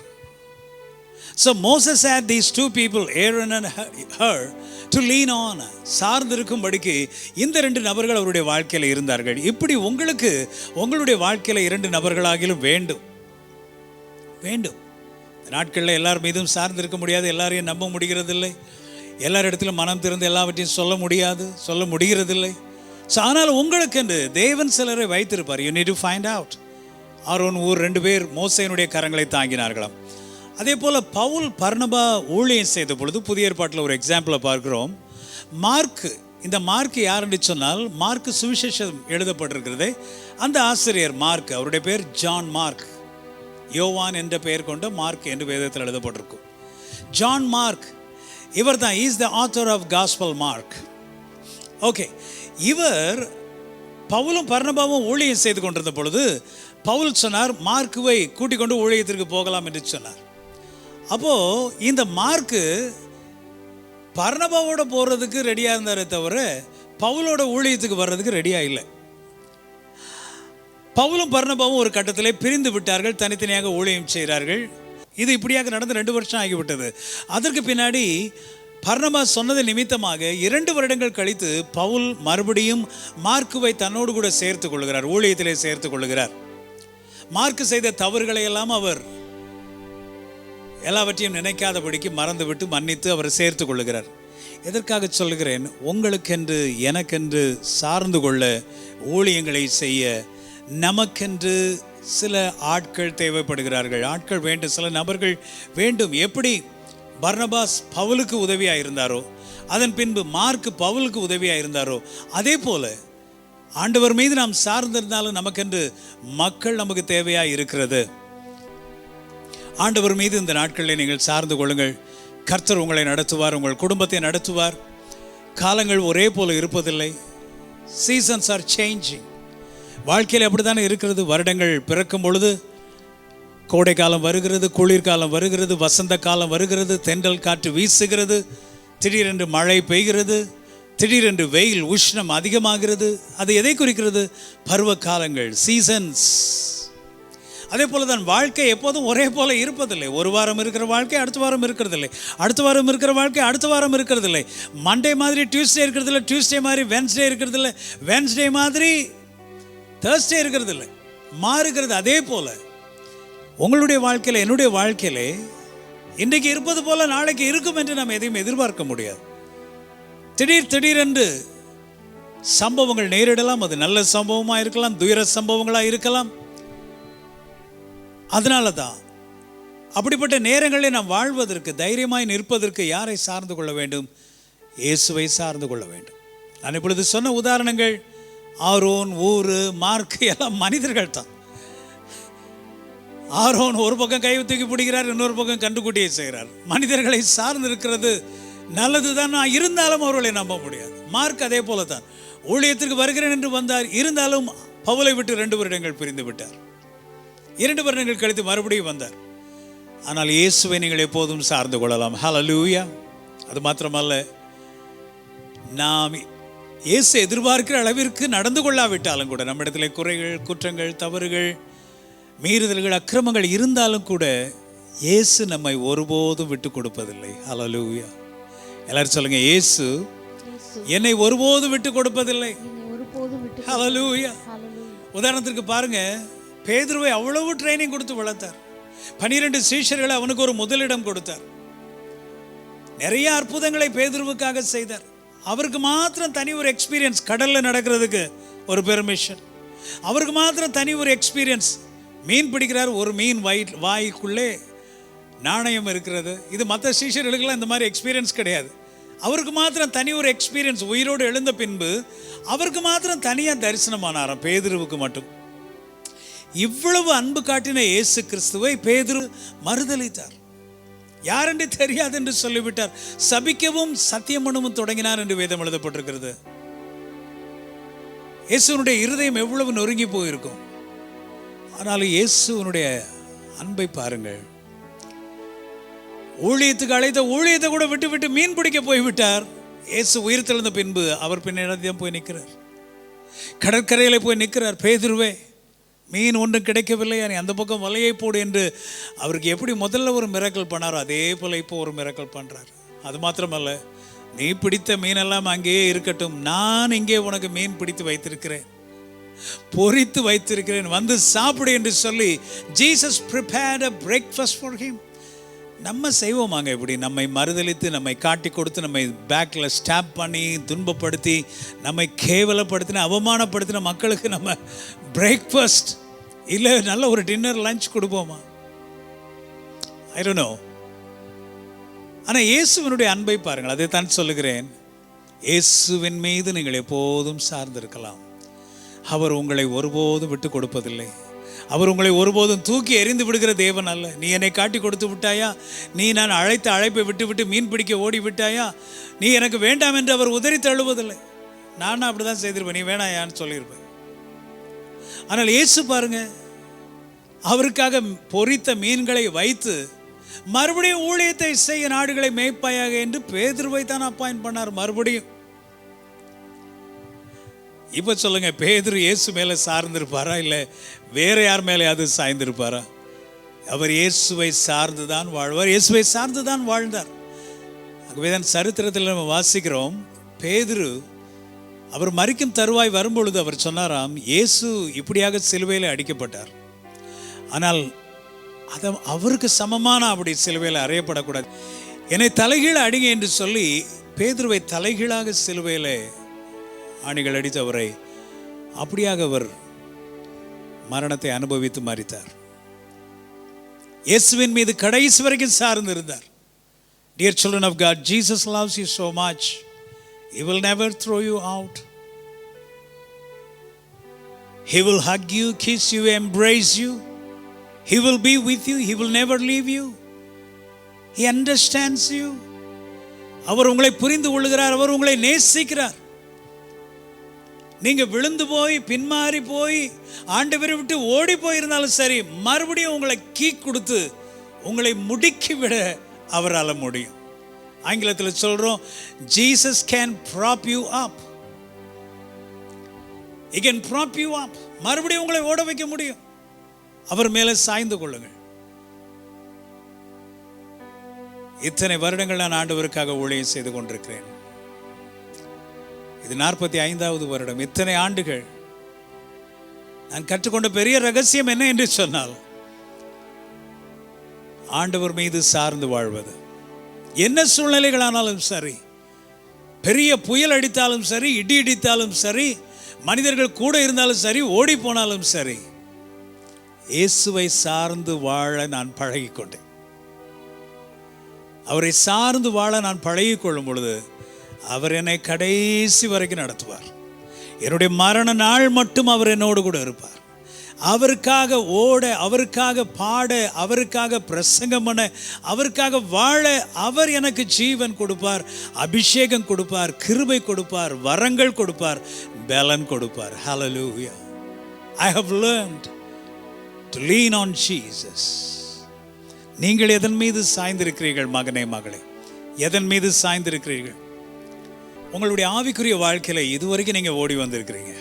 So Moses had these 2 people, Aaron and her, to lean on. சார்ந்திருக்கும்படிக்கு இந்த 2 நபர்கள் அவருடைய வாழ்க்கையில் இருந்தார்கள். இப்படி உங்களுக்கு உங்களுடைய வாழ்க்கையில் 2 நபர்களாகிலும் வேண்டும். நாட்களில் எல்லார் மீதும் சார்ந்திருக்க முடியாது, எல்லாரையும் நம்ப முடிகிறதில்லை, எல்லார் இடத்திலும் மனம் திறந்து எல்லாவற்றையும் சொல்ல முடிகிறதில்லை. ஸோ ஆனால் உங்களுக்கென்று தேவன் சிலரை வைத்திருப்பார். You need to find out. Aaron ஊர் 2 பேர் மோசையினுடைய கரங்களை தாங்கினார்களாம். அதே போல் பவுல் பர்னபா ஊழியம் செய்த பொழுது புதிய ஏற்பாட்டில் ஒரு எக்ஸாம்பிளை பார்க்கிறோம். மார்க், இந்த மார்க் யாருன்னு சொன்னால், மார்க் சுவிசேஷம் எழுதப்பட்டிருக்கிறது. அந்த ஆசிரியர் மார்க், அவருடைய பேர் ஜான் மார்க், யோவான் என்ற பெயர் கொண்ட மார்க் என்று வேதத்தில் எழுதப்பட்டிருக்கும். ஜான் மார்க் இவர் தான், is the author of Gospel Mark. Okay, இவர் பவுலும் பர்னபாவும் ஊழியம் செய்து கொண்டிருந்த பொழுது பவுல் சொன்னார், மார்க்குவை கூட்டிக் கொண்டு ஊழியத்திற்கு போகலாம் என்று சொன்னார். அப்போது இந்த மார்க்கு பர்னபாவோட போகிறதுக்கு ரெடியாக இருந்தாரே தவிர பவுலோட ஊழியத்துக்கு வர்றதுக்கு ரெடியாக இல்லை. பவுலும் பர்னபாவும் ஒரு கட்டத்திலே பிரிந்து விட்டார்கள், தனித்தனியாக ஊழியம் செய்கிறார்கள். இது இப்படியாக நடந்து 2 வருஷம் ஆகிவிட்டது. அதற்கு பின்னாடி பர்னபா சொன்னது நிமித்தமாக 2 வருடங்கள் கழித்து பவுல் மறுபடியும் மார்க்குவை தன்னோடு கூட சேர்த்து கொள்கிறார், ஊழியத்திலே சேர்த்து கொள்கிறார். மார்க்கு செய்த தவறுகளை எல்லாம் அவர் எல்லாவற்றையும் நினைக்காதபடிக்கு மறந்துவிட்டு மன்னித்து அவரை சேர்த்து கொள்ளுகிறார். எதற்காக சொல்லுகிறேன்? உங்களுக்கென்று எனக்கென்று சார்ந்து கொள்ள ஊழியங்களை செய்ய நமக்கென்று சில ஆட்கள் தேவைப்படுகிறார்கள், ஆட்கள் வேண்டும், சில நபர்கள் வேண்டும். எப்படி பர்னபாஸ் பவுலுக்கு உதவியாக இருந்தாரோ, அதன் பின்பு மார்க்கு பவுலுக்கு உதவியாக இருந்தாரோ, அதே போல ஆண்டவர் மீது நாம் சார்ந்திருந்தாலும் நமக்கென்று மக்கள் நமக்கு தேவையாக இருக்கிறது. ஆண்டவர் மீது இந்த நாட்களில் நீங்கள் சார்ந்து கொள்ளுங்கள். கர்த்தர் உங்களை நடத்துவார், உங்கள் குடும்பத்தை நடத்துவார். காலங்கள் ஒரே போல இருப்பதில்லை. Seasons R changing. வாழ்க்கையில் அப்படி தானே இருக்கிறது. வருடங்கள் பிறக்கும் பொழுது கோடை காலம் வருகிறது, குளிர்காலம் வருகிறது, வசந்த காலம் வருகிறது, தென்றல் காற்று வீசுகிறது, திடீரென்று மழை பெய்கிறது, திடீரென்று வெயில் உஷ்ணம் அதிகமாகிறது. அது எதை குறிக்கிறது? பருவ காலங்கள், சீசன்ஸ். அதே போல தான் வாழ்க்கை எப்போதும் ஒரே போல இருப்பதில்லை. ஒரு வாரம் இருக்கிற வாழ்க்கை அடுத்த வாரம் இருக்கிறதில்லை, அடுத்த வாரம் இருக்கிற வாழ்க்கை அடுத்த வாரம் இருக்கிறதில்லை. மண்டே மாதிரி டியூஸ்டே இருக்கிறதில்ல, டியூஸ்டே மாதிரி வென்ஸ்டே இருக்கிறதில்ல, வென்ஸ்டே மாதிரி தேர்ஸ்டே இருக்கிறதில்லை, மாறுகிறது. அதே போல உங்களுடைய வாழ்க்கையில், என்னுடைய வாழ்க்கையில இன்றைக்கு இருப்பது போல நாளைக்கு இருக்கும் என்று நாம் எதையும் எதிர்பார்க்க முடியாது. திடீரென்று சம்பவங்கள் நேரிடலாம். அது நல்ல சம்பவமாக இருக்கலாம், துயர சம்பவங்களாக இருக்கலாம். அதனால தான் அப்படிப்பட்ட நேரங்களில் நாம் வாழ்வதற்கு, தைரியமாய் நிற்பதற்கு யாரை சார்ந்து கொள்ள வேண்டும்? இயேசுவை சார்ந்து கொள்ள வேண்டும். நான் இப்பொழுது சொன்ன உதாரணங்கள் ஆரோன், ஊரு, மார்க்கு எல்லாம் மனிதர்கள் தான். ஆரோன் ஒரு பக்கம் கை தூக்கி பிடிக்கிறார், இன்னொரு பக்கம் கண்டுக்குட்டியை செய்கிறார். மனிதர்களை சார்ந்து இருக்கிறது நல்லது தான், இருந்தாலும் அவர்களை நம்ப முடியாது. மார்க் அதே போல தான் ஊழியத்திற்கு வருகிறேன் என்று வந்தார், இருந்தாலும் பவுலை விட்டு 2 வருடங்கள் பிரிந்து விட்டார். 2 வருடங்கள் கழித்து மறுபடியும் வந்தார். ஆனால் இயேசுவை நீங்கள் எப்போதும் சார்ந்து கொள்ளலாம். ஹல்லேலூயா. அது மாத்திரமல்ல, நாம் இயேசு எதிர்பார்க்கிற அளவிற்கு நடந்து கொள்ளாவிட்டாலும் கூட, நம்மிடத்தில் குறைகள், குற்றங்கள், தவறுகள், மீறுதல்கள், அக்கிரமங்கள் இருந்தாலும் கூட இயேசு நம்மை ஒருபோதும் விட்டு கொடுப்பதில்லை. ஹல்லேலூயா. எல்லாரும் சொல்லுங்க, இயேசு என்னை ஒருபோதும் விட்டு கொடுப்பதில்லை. ஹல்லேலூயா. உதாரணத்திற்கு பாருங்க, பேதுருவை அவ்வளவு ட்ரைனிங் கொடுத்து வளர்த்தார். 12 சீஷர்களை அவனுக்கு ஒரு முதலிடம் கொடுத்தார். நிறைய அற்புதங்களை பேதுருவுக்காக செய்தார். அவருக்கு மாத்திரம் தனி ஒரு எக்ஸ்பீரியன்ஸ், கடல்ல நடக்கிறதுக்கு ஒரு பெர்மிஷன். அவருக்கு மாத்திரம் தனி ஒரு எக்ஸ்பீரியன்ஸ். மீன் பிடிக்கிறார், ஒரு மீன் வாய்க்குள்ளே நாணயம் இருக்கிறது. இது மற்ற சீஷர்களுக்கெல்லாம் இந்த மாதிரி எக்ஸ்பீரியன்ஸ் கிடையாது. அவருக்கு மாத்திரம் தனி ஒரு எக்ஸ்பீரியன்ஸ். உயிரோடு எழுந்த பின்பு அவருக்கு மாத்திரம் தனியாக தரிசனமானாராம், பேதுருவுக்கு மட்டும். இவ்வளவு அன்பு காட்டின இயேசு கிறிஸ்துவை பேதுரு மறுதலித்தார். யாரென்று தெரியாது என்று சொல்லிவிட்டார். சபிக்கவும் சத்தியம் பண்ணவும் தொடங்கினார் என்று வேதம் எழுதப்பட்டிருக்கிறது. இயேசுனுடைய இருதயம் எவ்வளவு நொறுங்கி போயிருக்கும். ஆனாலும் இயேசுனுடைய அன்பை பாருங்கள். ஊழியத்துக்கு அழைத்த ஊழியத்தை கூட விட்டு விட்டு மீன் பிடிக்க போய்விட்டார். இயேசு உயிர் தெழுந்த பின்பு அவர் பின்னாடி போய் நிற்கிறார், கடற்கரையில் போய் நிற்கிறார். பேதுருவே, மீன் ஒன்றும் கிடைக்கவில்லை, அந்த பக்கம் வலையை போடு என்று அவருக்கு எப்படி முதல்ல ஒரு மிரக்கல் பண்ணாரோ அதே போல இப்போ ஒரு மிரக்கல் பண்ணுறார். அது மாத்திரமல்ல, நீ பிடித்த மீனெல்லாம் அங்கேயே இருக்கட்டும், நான் இங்கே உனக்கு மீன் பிடித்து வைத்திருக்கிறேன், பொரித்து வைத்திருக்கிறேன், வந்து சாப்பிடு என்று சொல்லி Jesus prepared a breakfast for him. நம்ம செய்வோமாங்க இப்படி? நம்மை மறுதலித்து, நம்மை காட்டி கொடுத்து, நம்மை பேக்கில் ஸ்டாப் பண்ணி, துன்பப்படுத்தி, நம்மை கேவலப்படுத்தின, அவமானப்படுத்தின மக்களுக்கு நம்ம பிரேக்ஃபாஸ்ட் இல்லை நல்ல ஒரு டின்னர், லஞ்ச் கொடுப்போமா? I don't know. ஆனால் இயேசுவினுடைய அன்பை பாருங்கள். அதை தான் சொல்லுகிறேன், இயேசுவின் மீது நீங்கள் எப்போதும் சார்ந்திருக்கலாம். அவர் உங்களை ஒருபோதும் விட்டு கொடுப்பதில்லை. அவர் உங்களை ஒருபோதும் தூக்கி எறிந்து விடுகிற தேவன் அல்ல. நீ என்னை காட்டி கொடுத்து விட்டாயா, நீ நான் அழைத்த அழைப்பை விட்டு விட்டு மீன் பிடிக்க ஓடி விட்டாயா, நீ எனக்கு வேண்டாம் என்று அவர் உதறி தள்ளுவதில்லை. நானும் அப்படி தான் செய்திருப்பேன், நீ வேணாயான்னு சொல்லியிருப்பேன். ஆனால் இயேசு பாருங்க, அவருக்காக பொரித்த மீன்களை வைத்து மறுபடியும் ஊழியத்தை செய்ய நாடுகளை மேய்ப்பாயாக என்று பேதுருவை தான் அப்பாயிண்ட் பண்ணார் மறுபடியும். இப்ப சொல்லுங்க, பேதுரு இயேசு மேல சார்ந்திருப்பாரா இல்லை வேற யார் மேலே அது சாய்ந்திருப்பாரா? அவர் இயேசுவை சார்ந்துதான் வாழ்வார், இயேசுவை சார்ந்துதான் வாழ்ந்தார். ஆகவேதான் சரித்திரத்தில் நம்ம வாசிக்கிறோம், பேதுரு அவர் மரிக்கும் தருவாய் வரும்பொழுது அவர் சொன்னாராம், இயேசு இப்படியாக சிலுவையில் அடிக்கப்பட்டார், ஆனால் அதை அவருக்கு சமமான அப்படி சிலுவையில் அறையப்படக்கூடாது, என்னை தலைகீழ அடிங்க என்று சொல்லி பேதுருவை தலைகீழாக சிலுவையில் ஆணிகள் அடித்து அவரை அப்படியாக அவர் மரணத்தை அனுபவித்து மரித்தார். இயேசுவின் மீது கடைசி வரைக்கும் சார்ந்து இருந்தார். Dear children of God, Jesus loves you so much. He will never throw you out. He will hug you, kiss you, embrace you. He will be with you. He will never leave you. He understands you. அவர் உங்களை புரிந்து கொள்கிறார், அவர் உங்களை நேசிக்கிறார். நீங்க விழுந்து போய் பின்மாறி போய் ஆண்டவரை விட்டு ஓடி போயிருந்தாலும் சரி, மறுபடியும் உங்களை கீக் கொடுத்து உங்களை முடுக்கி விட அவரால் முடியும். ஆங்கிலத்தில் சொல்றோம், Jesus can prop you up. He can prop you up. மறுபடியும் உங்களை ஓட வைக்க முடியும். அவர் மேலே சாய்ந்து கொள்ளுங்கள். இத்தனை வருடங்கள் நான் ஆண்டவருக்காக ஊழியம் செய்து கொண்டிருக்கிறேன். இது 45வது வருடம். இத்தனை ஆண்டுகள் நான் கற்றுக்கொண்ட பெரிய ரகசியம் என்ன என்று சொன்னால், ஆண்டவர் மீது சார்ந்து வாழ்வது. என்ன சூழ்நிலைகளானாலும் சரி, பெரிய புயல் அடித்தாலும் சரி, இடி இடித்தாலும் சரி, மனிதர்கள் கூட இருந்தாலும் சரி, ஓடி போனாலும் சரி, இயேசுவை சார்ந்து வாழ நான் பழகிக்கொண்டேன். அவரை சார்ந்து வாழ நான் பழகிக்கொள்ளும் பொழுது அவர் என்னை கடைசி வரைக்கும் நடத்துவார். என்னுடைய மரண நாள் மட்டும் அவர் என்னோடு கூட இருப்பார். அவருக்காக ஓட, அவருக்காக பாட, அவருக்காக பிரசங்கம் பண்ண, அவருக்காக வாழ அவர் எனக்கு ஜீவன் கொடுப்பார், அபிஷேகம் கொடுப்பார், கிருபை கொடுப்பார், வரங்கள் கொடுப்பார், பலன் கொடுப்பார். Hallelujah. I have learned to lean on Jesus. நீங்கள் எதன் மீது சாய்ந்திருக்கிறீர்கள் மகனே மகளே? எதன் மீது சாய்ந்திருக்கிறீர்கள்? உங்களுடைய ஆவிக்குரிய வாழ்க்கையில இதுவரைக்கும் நீங்க ஓடி வந்திருக்கிறீங்க,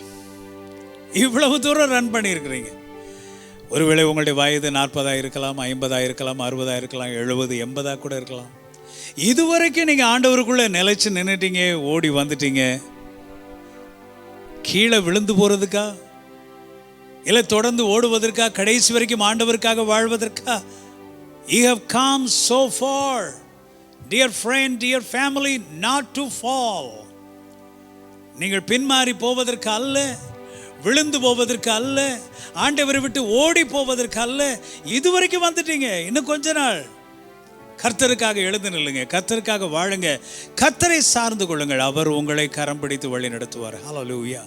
இவ்வளவு தூரம் ரன் பண்ணியிருக்கிறீங்க. ஒருவேளை உங்களுடைய வயது 40 இருக்கலாம், 50 இருக்கலாம், 60 இருக்கலாம், 70, 80 கூட இருக்கலாம். இதுவரைக்கும் நீங்க ஆண்டவருக்குள்ள நிலைச்சு நின்னுட்டீங்க, ஓடி வந்துட்டீங்க. கீழே விழுந்து போறதுக்கா இல்லை தொடர்ந்து ஓடுவதற்கா? கடைசி வரைக்கும் ஆண்டவருக்காக வாழ்வதற்கா? You have come so far, dear friend, dear family, not to fall. நீங்கள் பின்மாறி போவதற்கு அல்ல, விழுந்து போவதற்கு அல்ல, ஆண்டவரை விட்டு ஓடி போவதற்கு அல்ல. இதுவரைக்கும் வந்துட்டீங்க. இன்னும் கொஞ்ச நாள் கர்த்தருக்காக எழுந்து நில்லுங்க, கர்த்தருக்காக வாழுங்க, கர்த்தரை சார்ந்து கொள்ளுங்கள். அவர் உங்களை கரம் பிடித்து வழி நடத்துவார். ஹல்லேலூயா.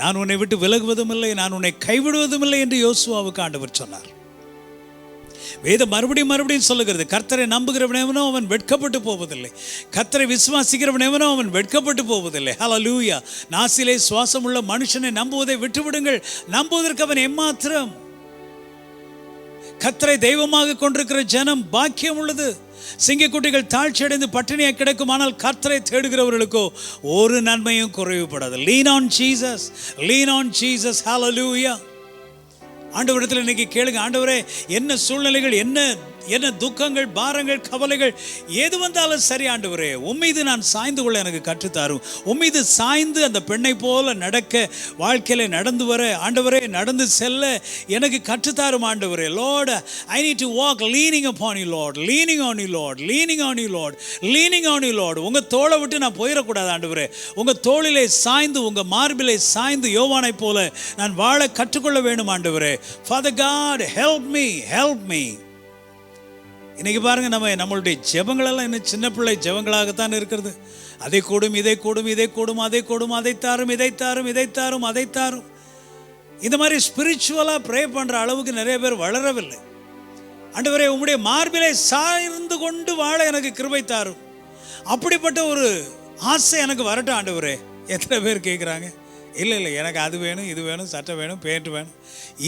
நான் உன்னை விட்டு விலகுவதும் இல்லை, நான் உன்னை கைவிடுவதும் இல்லை என்று யோசுவாவுக்கு ஆண்டவர் சொன்னார். வேதம் மறுபடியும் சொல்லுகிறது, கர்த்தரை நம்புகிறவனெவனோ அவன் வெட்கப்பட்டு போவதில்லை, கர்த்தரை விசுவாசிக்கிறவனெவனோ அவன் வெட்கப்பட்டு போவதில்லை. ஹல்லேலூயா. நாசிலே சுவாசம் உள்ள மனுஷனை நம்புவதை விட்டுவிடுங்கள், நம்புவதற்கு அவன் எம்மாத்திரம். கர்த்தரை தெய்வமாக கொண்டிருக்கிற ஜனம் பாக்கியம் உள்ளது. சிங்கக்குட்டிகள் தாழ்ச்சி அடைந்து பட்டினியாக கிடக்கும், ஆனால் கர்த்தரை தேடுகிறவர்களுக்கோ ஒரு நன்மையும் குறைவுபடாது. Lean on Jesus, lean on Jesus. Hallelujah. ஆண்டவரிடத்தில் இன்னைக்கு கேளுங்க, ஆண்டவரே என்ன சூழ்நிலைகள், என்ன துக்கங்கள், பாரங்கள், கவலைகள் எது வந்தாலும் சரி, ஆண்டவரே உம்மீது நான் சாய்ந்து கொள்ள எனக்கு கற்றுத்தாரும். உம்மீது சாய்ந்து அந்த பெண்ணை போல நடக்க, வாழ்க்கையில நடந்து வர, ஆண்டவரே நடந்து செல்ல எனக்கு கற்றுத்தாரும் ஆண்டவரே. Lord, I need to walk leaning upon you, Lord, leaning on you, Lord, leaning on you, Lord, leaning on you, Lord. உங்க தோளை விட்டு நான் போயிடக்கூடாது ஆண்டவரே. உங்க தோளிலே சாய்ந்து, உங்க மார்பிலே சாய்ந்து யோவானை போல நான் வாழ கற்றுக்கொள்ள வேண்டும் ஆண்டவரே. Father God, help me, help me. இன்னைக்கு பாருங்க, நம்மளுடைய ஜெபங்களெல்லாம் இன்னும் சின்ன பிள்ளை ஜெபங்களாகத்தான் இருக்கிறது. அதை கூடும், இதை கூடும், இதை கூடும், அதை கூடும், அதை தாரும், இதை தாரும், இதை தாரும், அதை தாரும். இந்த மாதிரி ஸ்பிரிச்சுவலா ப்ரே பண்ற அளவுக்கு நிறைய பேர் வளரவில்லை. ஆண்டவரே உம்முடைய மார்பிலே சாய்ந்து கொண்டு வாழ எனக்கு கிருபை தாரும். அப்படிப்பட்ட ஒரு ஆசை எனக்கு வரட்டும் ஆண்டவரே. எத்தனை பேர் கேட்குறாங்க? இல்லை இல்லை, எனக்கு அது வேணும், இது வேணும், சட்டை வேணும், பேண்ட் வேணும்.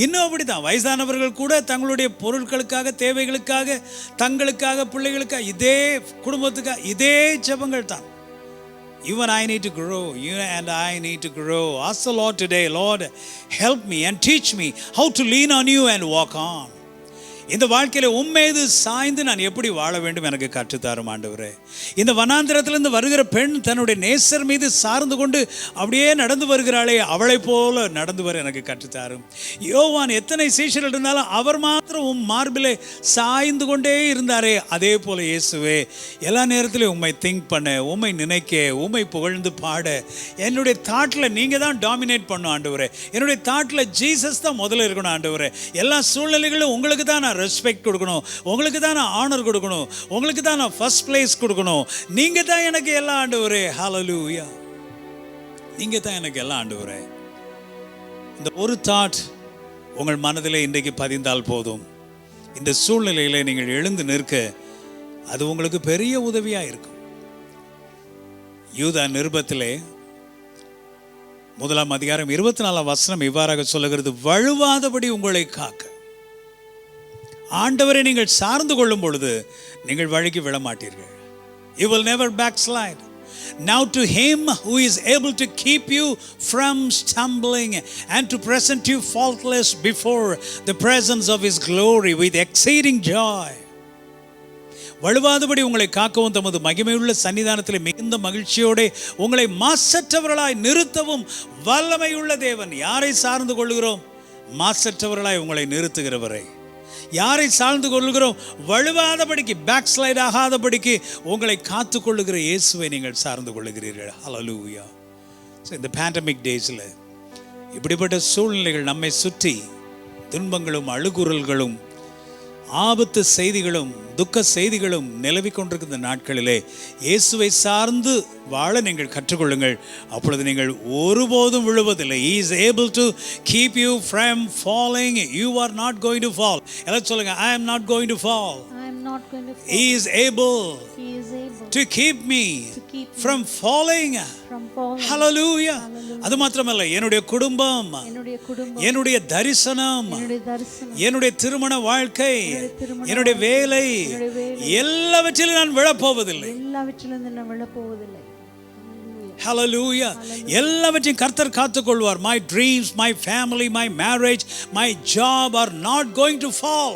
இன்னும் அப்படி தான் வயசானவர்கள் கூட தங்களுடைய பொருட்களுக்காக, தேவைகளுக்காக, தங்களுக்காக, பிள்ளைகளுக்காக, இதே குடும்பத்துக்காக இதே ஜெபங்கள் தான். Even I need to grow. You and I need to grow. Ask the Lord today, Lord, help me and teach me how to lean on you and walk on. இந்த வாழ்க்கையில் உம்மீது சாய்ந்து நான் எப்படி வாழ வேண்டும் எனக்கு கற்றுத்தாரும் ஆண்டவரே. இந்த வனாந்திரத்திலிருந்து வருகிற பெண் தன்னுடைய நேசர் மீது சார்ந்து கொண்டு அப்படியே நடந்து வருகிறாளே, அவளை போல நடந்து வர எனக்கு கற்றுத்தாரும். யோவான் எத்தனை சீஷர்கள் இருந்தாலும் அவர் மாத்திரம் உம் மார்பிலே சாய்ந்து கொண்டே இருந்தாரே, அதே போல இயேசுவே எல்லா நேரத்திலையும் உம்மை திங்க் பண்ண, உம்மை நினைக்க, உம்மை புகழ்ந்து பாட என்னுடைய தாட்டில் நீங்கள் தான் டாமினேட் பண்ணும் ஆண்டவரே. என்னுடைய தாட்டில் ஜீசஸ் தான் முதல்ல இருக்கணும் ஆண்டவரே. எல்லா சூழ்நிலைகளும் உங்களுக்கு தான் ரெஸ்பெக்ட் கொடுக்கணும், உங்களுக்கு தான் நான் ஆனர் கொடுக்கணும், உங்களுக்கு தான் நான் ஃபர்ஸ்ட் பிளேஸ் கொடுக்கணும். நீங்க தான் எனக்கு எல்லாம் ஆண்டவரே. ஹல்லேலூயா, நீங்க தான் எனக்கு எல்லாம் ஆண்டவரே. இந்த ஒரு தாட் உங்கள் மனதிலே இன்றைக்கு பதிந்தால் போதும், இந்த சூழ்நிலையிலே நீங்கள் எழுந்து நிற்க அது உங்களுக்கு பெரிய உதவியா இருக்கும். யூதா நிருபத்திலே 1 அதிகாரம் 24 வசனம் இவ்வாறாக சொல்லுகிறது, வழுவாதபடி உங்களை காக்க ஆண்டவரை நீங்கள் சார்ந்து கொள்ளும் பொழுது நீங்கள் வழுகி விழமாட்டீர்கள். You will never backslide. Now to him who is able to keep you from stumbling and to present you faultless before the presence of his glory with exceeding joy. வழுவாதபடி உங்களை காக்கவும் தமது மகிமையுள்ள சன்னிதானத்தில் மிகுந்த மகிழ்ச்சியோடு உங்களை மாசற்றவர்களாய் நிறுத்தவும் வல்லமையுள்ள தேவன். யாரை சார்ந்து கொள்கிறோம்? மாசற்றவர்களாய் உங்களை நிறுத்துகிறவரை. யாரை சார்ந்து கொள்கிறோம்? வழுவாதபடிக்கு, பேக் ஸ்லைட் ஆகாதபடிக்கு உங்களை காத்து கொள்ளுகிற இயேசுவை நீங்கள் சார்ந்து கொள்ளுகிறீர்கள். ஹல்லேலூயா. இந்த பேண்டமிக் டேஸில் இப்படிப்பட்ட சூழ்நிலைகள் நம்மை சுற்றி துன்பங்களும் அழுகுறல்களும் ஆபத்து செய்திகளும் துக்க செய்திகளும் நிலவி கொண்டிருக்கிற நாட்களிலே இயேசுவை சார்ந்து வாழ நீங்கள் கற்றுக்கொள்ளுங்கள். அப்பொழுது நீங்கள் ஒருபோதும் விழுவதில்லை. He is able to keep you from falling. You are not going to fall. எல்லாம் சொல்லுங்க, I am not going to fall. I am not going to fall. He is able He is able to keep me from falling. from falling. Hallelujah. அது மாத்திரமல்ல, என்னுடைய குடும்பம், என்னுடைய தரிசனம், என்னுடைய திருமண வாழ்க்கை, என்னுடைய வேலை, எல்லாவற்றிலும் நான் விழப்போவதில்லை. Hallelujah. எல்லாவற்றையும் கர்த்தர் காத்துக்கொள்வார். My dreams, my family, my marriage, my job are not going to fall.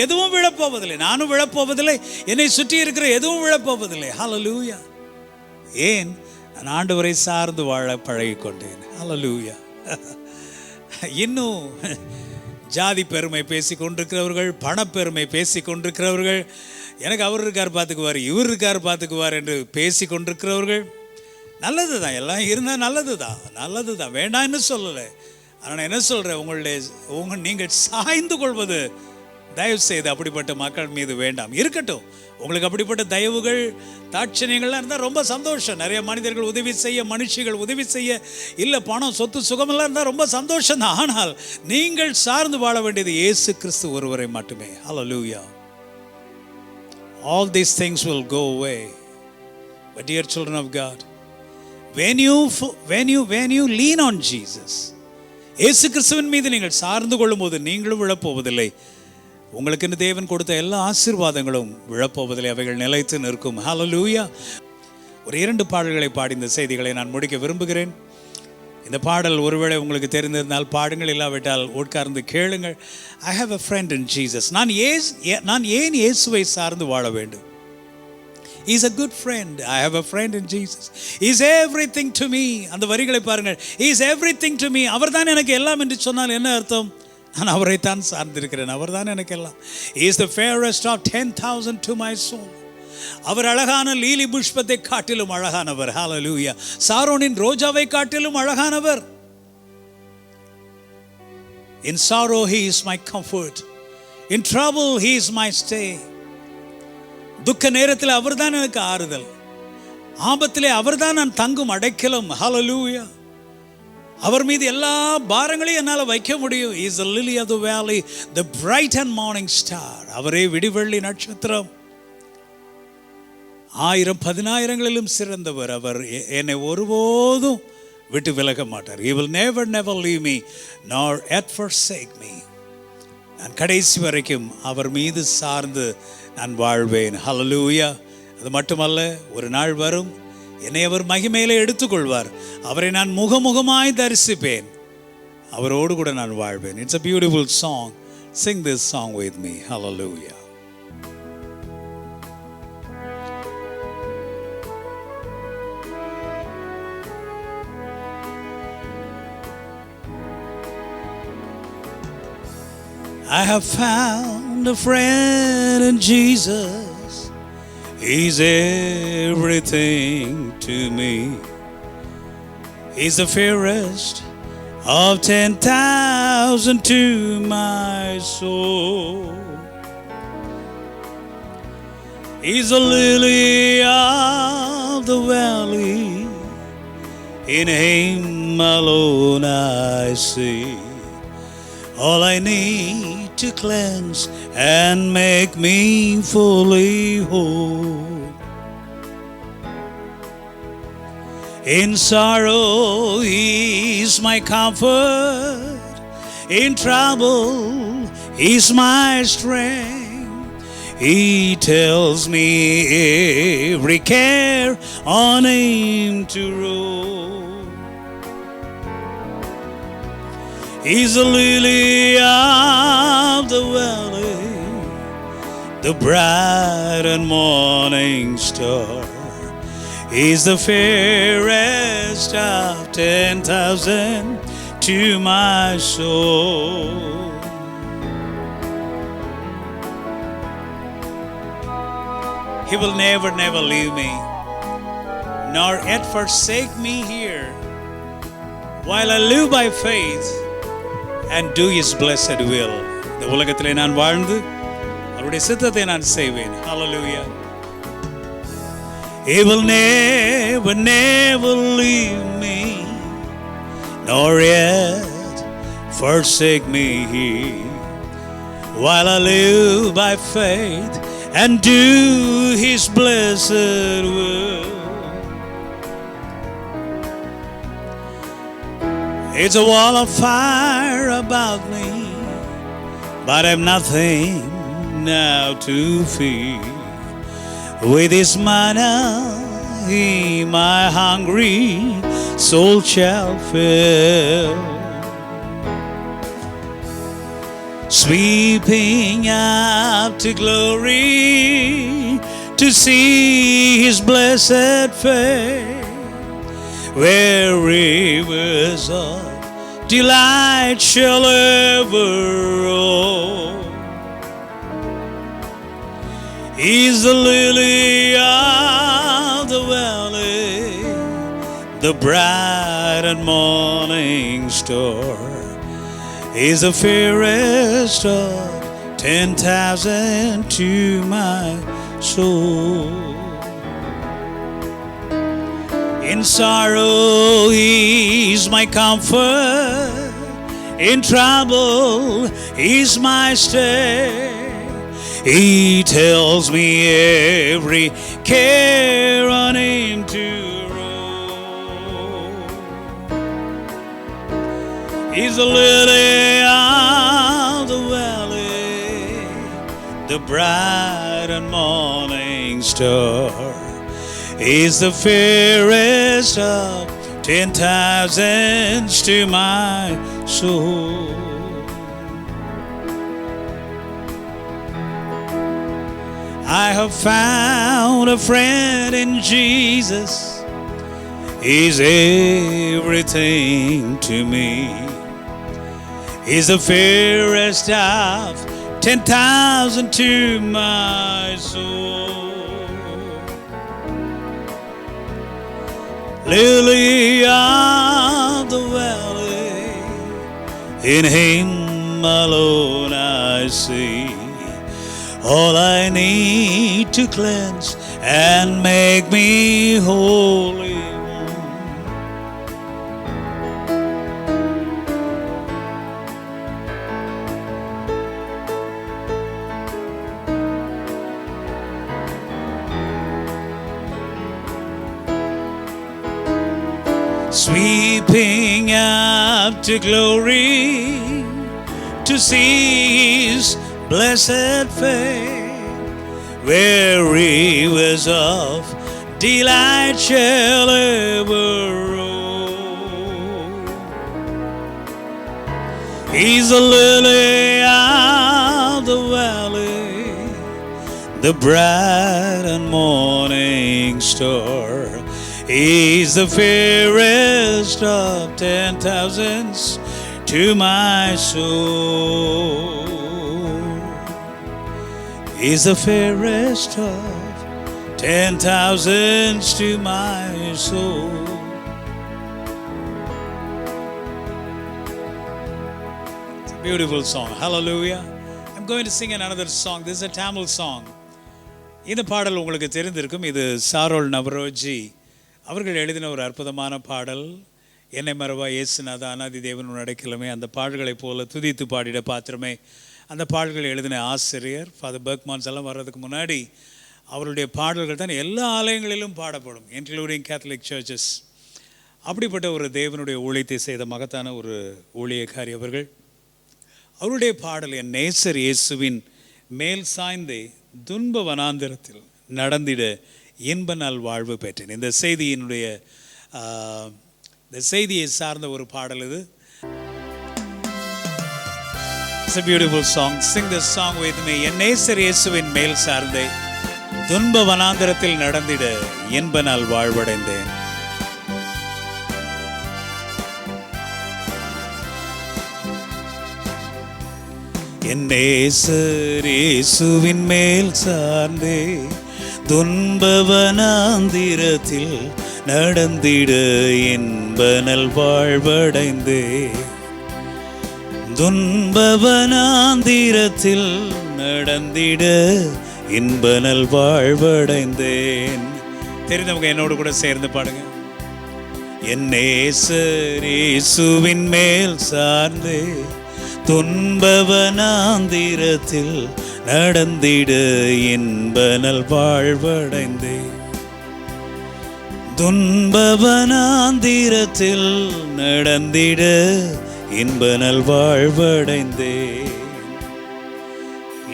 எதுவும் விழப்போவதில்லை. நானும் விழப்போவதில்லை, என்னை சுற்றி இருக்கிற எதுவும் விழப்போவதில்லை. Hallelujah. ஏன்? நான் ஆண்டவரை சார்ந்து வாழ பழகிக்கொண்டேன். Hallelujah. இன்னும் ஜாதி பெருமை பேசி கொண்டிருக்கிறவர்கள், பணப்பெருமை பேசி கொண்டிருக்கிறவர்கள், எனக்கு அவர் இருக்கார் பார்த்துக்குவார், இவர் இருக்கார் பார்த்துக்குவார் என்று பேசி கொண்டிருக்கிறவர்கள், நல்லது தான், எல்லாம் இருந்தால் நல்லது தான், வேண்டாம்னு சொல்லலை. ஆனால் என்ன சொல்கிறேன், நீங்கள் சாய்ந்து கொள்வது தயவு செய்து அப்படிப்பட்ட மக்கள் மீது வேண்டாம். இருக்கட்டும், உங்களுக்கு அப்படிப்பட்ட தயவுகள் தாட்சணியங்கள்லாம் இருந்தால் ரொம்ப சந்தோஷம். நிறைய மனிதர்கள் உதவி செய்ய, மனுஷிகள் உதவி செய்ய, இல்லை பணம் சொத்து சுகமெல்லாம் இருந்தால் ரொம்ப சந்தோஷம் தான். ஆனால் நீங்கள் சார்ந்து வாழ வேண்டியது இயேசு கிறிஸ்து ஒருவரை மட்டுமே. Hallelujah. All these things will go away. But dear children of God, when you lean on Jesus, இயேசு கிறிஸ்துவின் மீது நீங்கள் சார்ந்து கொள்ளும் போது நீங்களும் விழப்போவதில்லை. உங்களுக்கு இந்த தேவன் கொடுத்த எல்லா ஆசீர்வாதங்களும் விழப்போவதில்லை, அவைகள் நிலைத்து நிற்கும். Hallelujah. ஒரு 2 பாடல்களை பாடி இந்த செய்திகளை நான் முடிக்க விரும்புகிறேன். இந்த பாடல் ஒருவேளை உங்களுக்கு தெரிந்திருந்தால் பாடுங்கள், இல்லாவிட்டால் உட்கார்ந்து கேளுங்கள். I have a friend in Jesus. நான் ஏன் இயேசுவை சார்ந்து வாழ வேண்டும்? He is a good friend. I have a friend in Jesus. He is everything to me. அந்த வரிகளை பாருங்கள். He is everything to me. அவர்தான் எனக்கு எல்லாம் என்று சொன்னால் என்ன அர்த்தம்? நான் அவரைத்தான் சார்ந்திருக்கிறேன், அவர்தான் எனக்கு எல்லாம். He is the fairest of 10,000 to my soul. அவர் அழகான லீலி புஷ்பத்தை காட்டிலும் அழகானவர். Hallelujah. சாரோனின் ரோஜாவை காட்டிலும் அழகானவர். In sorrow he is my comfort. In trouble he is my stay. துக்க நேரத்தில் அவர்தான் எனக்கு ஆறுதல், ஆபத்திலே அவர்தான் நான் தங்கும் அடைக்கலம். Hallelujah. அவர் மீது எல்லா பாரங்களையும் என்னால் வைக்க முடியும். He is the lily of the valley, the bright and morning star. அவரே விடிவெள்ளி நட்சத்திரம், 1000 10,000ங்களிலும் சிறந்தவர். அவர் என்னை ஒருபோதும் விட்டு விலக மாட்டார். He will never never leave me nor yet forsake me. நான் கடைசி வரைக்கும் அவர் மீது சார்ந்து நான் வாழ்வேன். ஹல்லேலூயா. அது மட்டுமல்ல, ஒரு நாள் வரும், என்னை அவர் மகிமையிலே எடுத்துக்கொள்வார். அவரை நான் முகமுகமாய் தரிசிப்பேன். அவரோடு கூட நான் வாழ்வேன். It's a beautiful song. Sing this song with me. Hallelujah. I have found a friend in Jesus. He's everything to me. He's the fairest of 10,000 to my soul. He's the lily of the valley. In him alone I see all I need to cleanse and make me fully whole. In sorrow He's my comfort, in trouble He's my strength. He tells me every care on Him to roll. He's the lily of the valley, the bright and morning star. He's the fairest of 10,000 to my soul. He will never, never leave me, nor yet forsake me here, while I live by faith and do His blessed will. இந்த உலகத்திலே நான் வாழ்ந்து அவருடைய சித்தத்தை நான் செய்வேன். Hallelujah. He will never, never leave me, nor yet forsake me here, while I live by faith and do His blessed will. It's a wall of fire about me, but I've nothing now to fear. With His manna He my hungry soul shall fill. Sweeping up to glory to see His blessed face, where rivers of delight shall ever roll. He's the lily of the valley, the bright and morning star. He's the fairest of 10,000 to my soul. In sorrow He's my comfort, in trouble He's my stay. He tells me every care on Him to roll. He's the lily of the valley, the bright and morning star. He's the fairest of 10,000 to my soul. I have found a friend in Jesus. He's everything to me. He's the fairest of 10,000 to my soul. Lily of the valley, in Him alone I see all I need to cleanse and make me holy. sweeping up to glory to see His blessed face, where rivers of delight shall ever roll. He's the lily of the valley, the bright and morning star. He's the fairest of 10,000s to my soul. He's the fairest of 10,000s to my soul. It's a beautiful song. Hallelujah. I'm going to sing another song. This is a Tamil song. இந்த பாடல் உங்களுக்கு தெரிந்திருக்கும். இது சாரோல் நவரோஜி அவர்கள் எழுதின ஒரு அற்புதமான பாடல். என்னை மறவா இயேசுநாதா அநாதி தேவன் அடைக்கலமே, அந்த பாடல்களைப் போல துதித்து பாடிட பாத்திரமே. அந்த பாடல்களை எழுதின ஆசிரியர் ஃபாதர் பர்க்மான்ஸ் எல்லாம் வர்றதுக்கு முன்னாடி அவருடைய பாடல்கள் தான் எல்லா ஆலயங்களிலும் பாடப்படும், இன்க்ளூடிங் கேத்தலிக் சர்ச்சஸ். அப்படிப்பட்ட ஒரு தேவனுடைய ஊழியத்தை செய்த மகத்தான ஒரு ஊழியக்காரி அவர்கள். அவருடைய பாடல் என் நேசர் இயேசுவின் மேல் சாய்ந்தே துன்ப வனாந்திரத்தில் நடந்திட இன்ப நாள் வாழ்வு பெற்றேன். இந்த செய்தியை சார்ந்த ஒரு பாடல் இது. It's a beautiful song. Sing this song with me. என் நேசர் இயேசுவின் மேல் சார்ந்தே துன்ப வனாந்திரத்தில் நடந்திட இன்ப நாள் வாழ்வடைந்தேன். என் நேசர் இயேசுவின் மேல் சார்ந்தே துன்ப வனாந்திரத்தில் நடந்திட இன்ப நல் வாழ்வடைந்தே. துன்ப வனாந்திரத்தில் நடந்திட இன்ப நல் வாழ்வடைந்தேன். தெரிந்தவங்க என்னோடு கூட சேர்ந்து பாடுங்க. என் நேசர் இயேசுவின் மேல் சார்ந்தே துன்ப வனாந்திரத்தில் நடந்திட இன்ப நல் வாழ்வடைந்தே. துன்ப வனாந்திரத்தில் நடந்திட இன்ப நல் வாழ்வடைந்தே.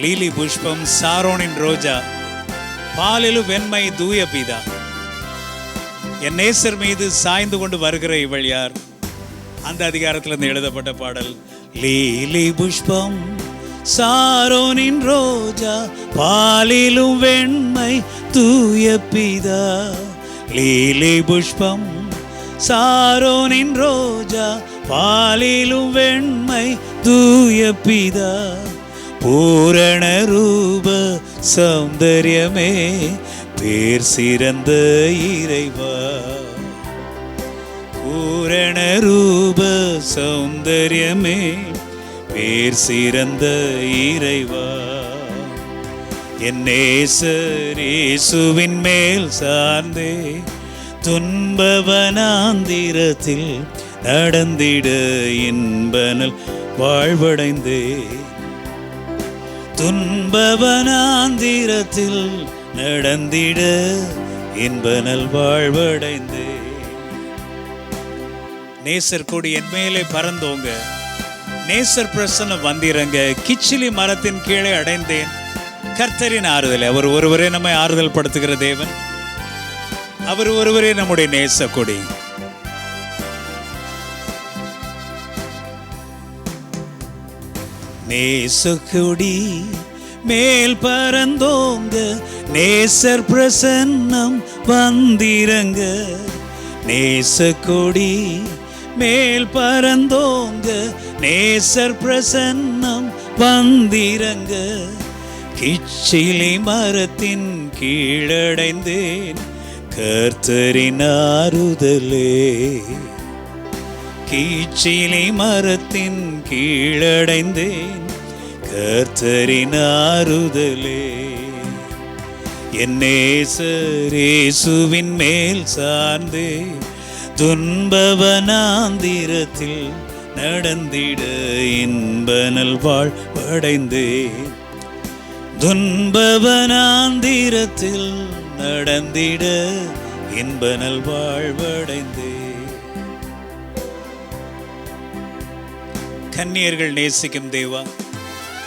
லீலி புஷ்பம் சாரோனின் ரோஜா பாலிலு வெண்மை தூய பிதா. என் நேசர் மீது சாய்ந்து கொண்டு வருகிற இவள் யார்? அந்த அதிகாரத்திலிருந்து எழுதப்பட்ட பாடல். லீலி புஷ்பம் சாரோனின் ரோஜா பாலிலும் வெண்மை தூய பிதா. லீலி புஷ்பம் சாரோனின் ரோஜா பாலிலும் வெண்மை தூய பிதா. பூரண ரூப சௌந்தர்யமே பேர் சிறந்த இறைவா. பூரண ரூப சௌந்தர்யமே பேர் சிறந்த இறைவா. என் நேசர் இயேசுவின் மேல் சார்ந்தே துன்ப வனாந்திரத்தில் நடந்திட இன்ப நல் வாழ்வடைந்தே. துன்ப வனாந்திரத்தில் நடந்திட இன்ப நல் வாழ்வடைந்தே. நேசர் கொடி என் மேலே பறந்தோங்க, நேசர் பிரசன்னம் வந்திரங்க. கிச்சிலி மரத்தின் கீழே அடைந்தேன் கர்த்தரின் ஆறுதல். அவர் ஒருவரே நம்மை ஆறுதல் படுத்துகிற தேவன். அவர் ஒருவரே நம்முடைய நேச கொடி. நேசக்கொடி மேல் பறந்தோங்க, நேசர் பிரசன்னம் வந்திரங்க. நேசக்கொடி மேல் பறந்தோங்க, நேசர் பிரசன்னம் வந்திரங்க. கிச்சிலி மரத்தின் கீழடைந்தேன் கர்த்தரின் ஆறுதலே. கிச்சிலி மரத்தின் கீழடைந்தேன் கர்த்தரின் ஆறுதலே. என் நேசர் இயேசுவின் மேல் சார்ந்தே துன்ப வனாந்திரத்தில் நடந்திட இன்ப நல் வாழ்வடைந்தே. துன்ப வனாந்திரத்தில் நடந்திட இன்ப நல் வாழ்வடைந்தே. கன்னியர்கள் நேசிக்கும் தேவா,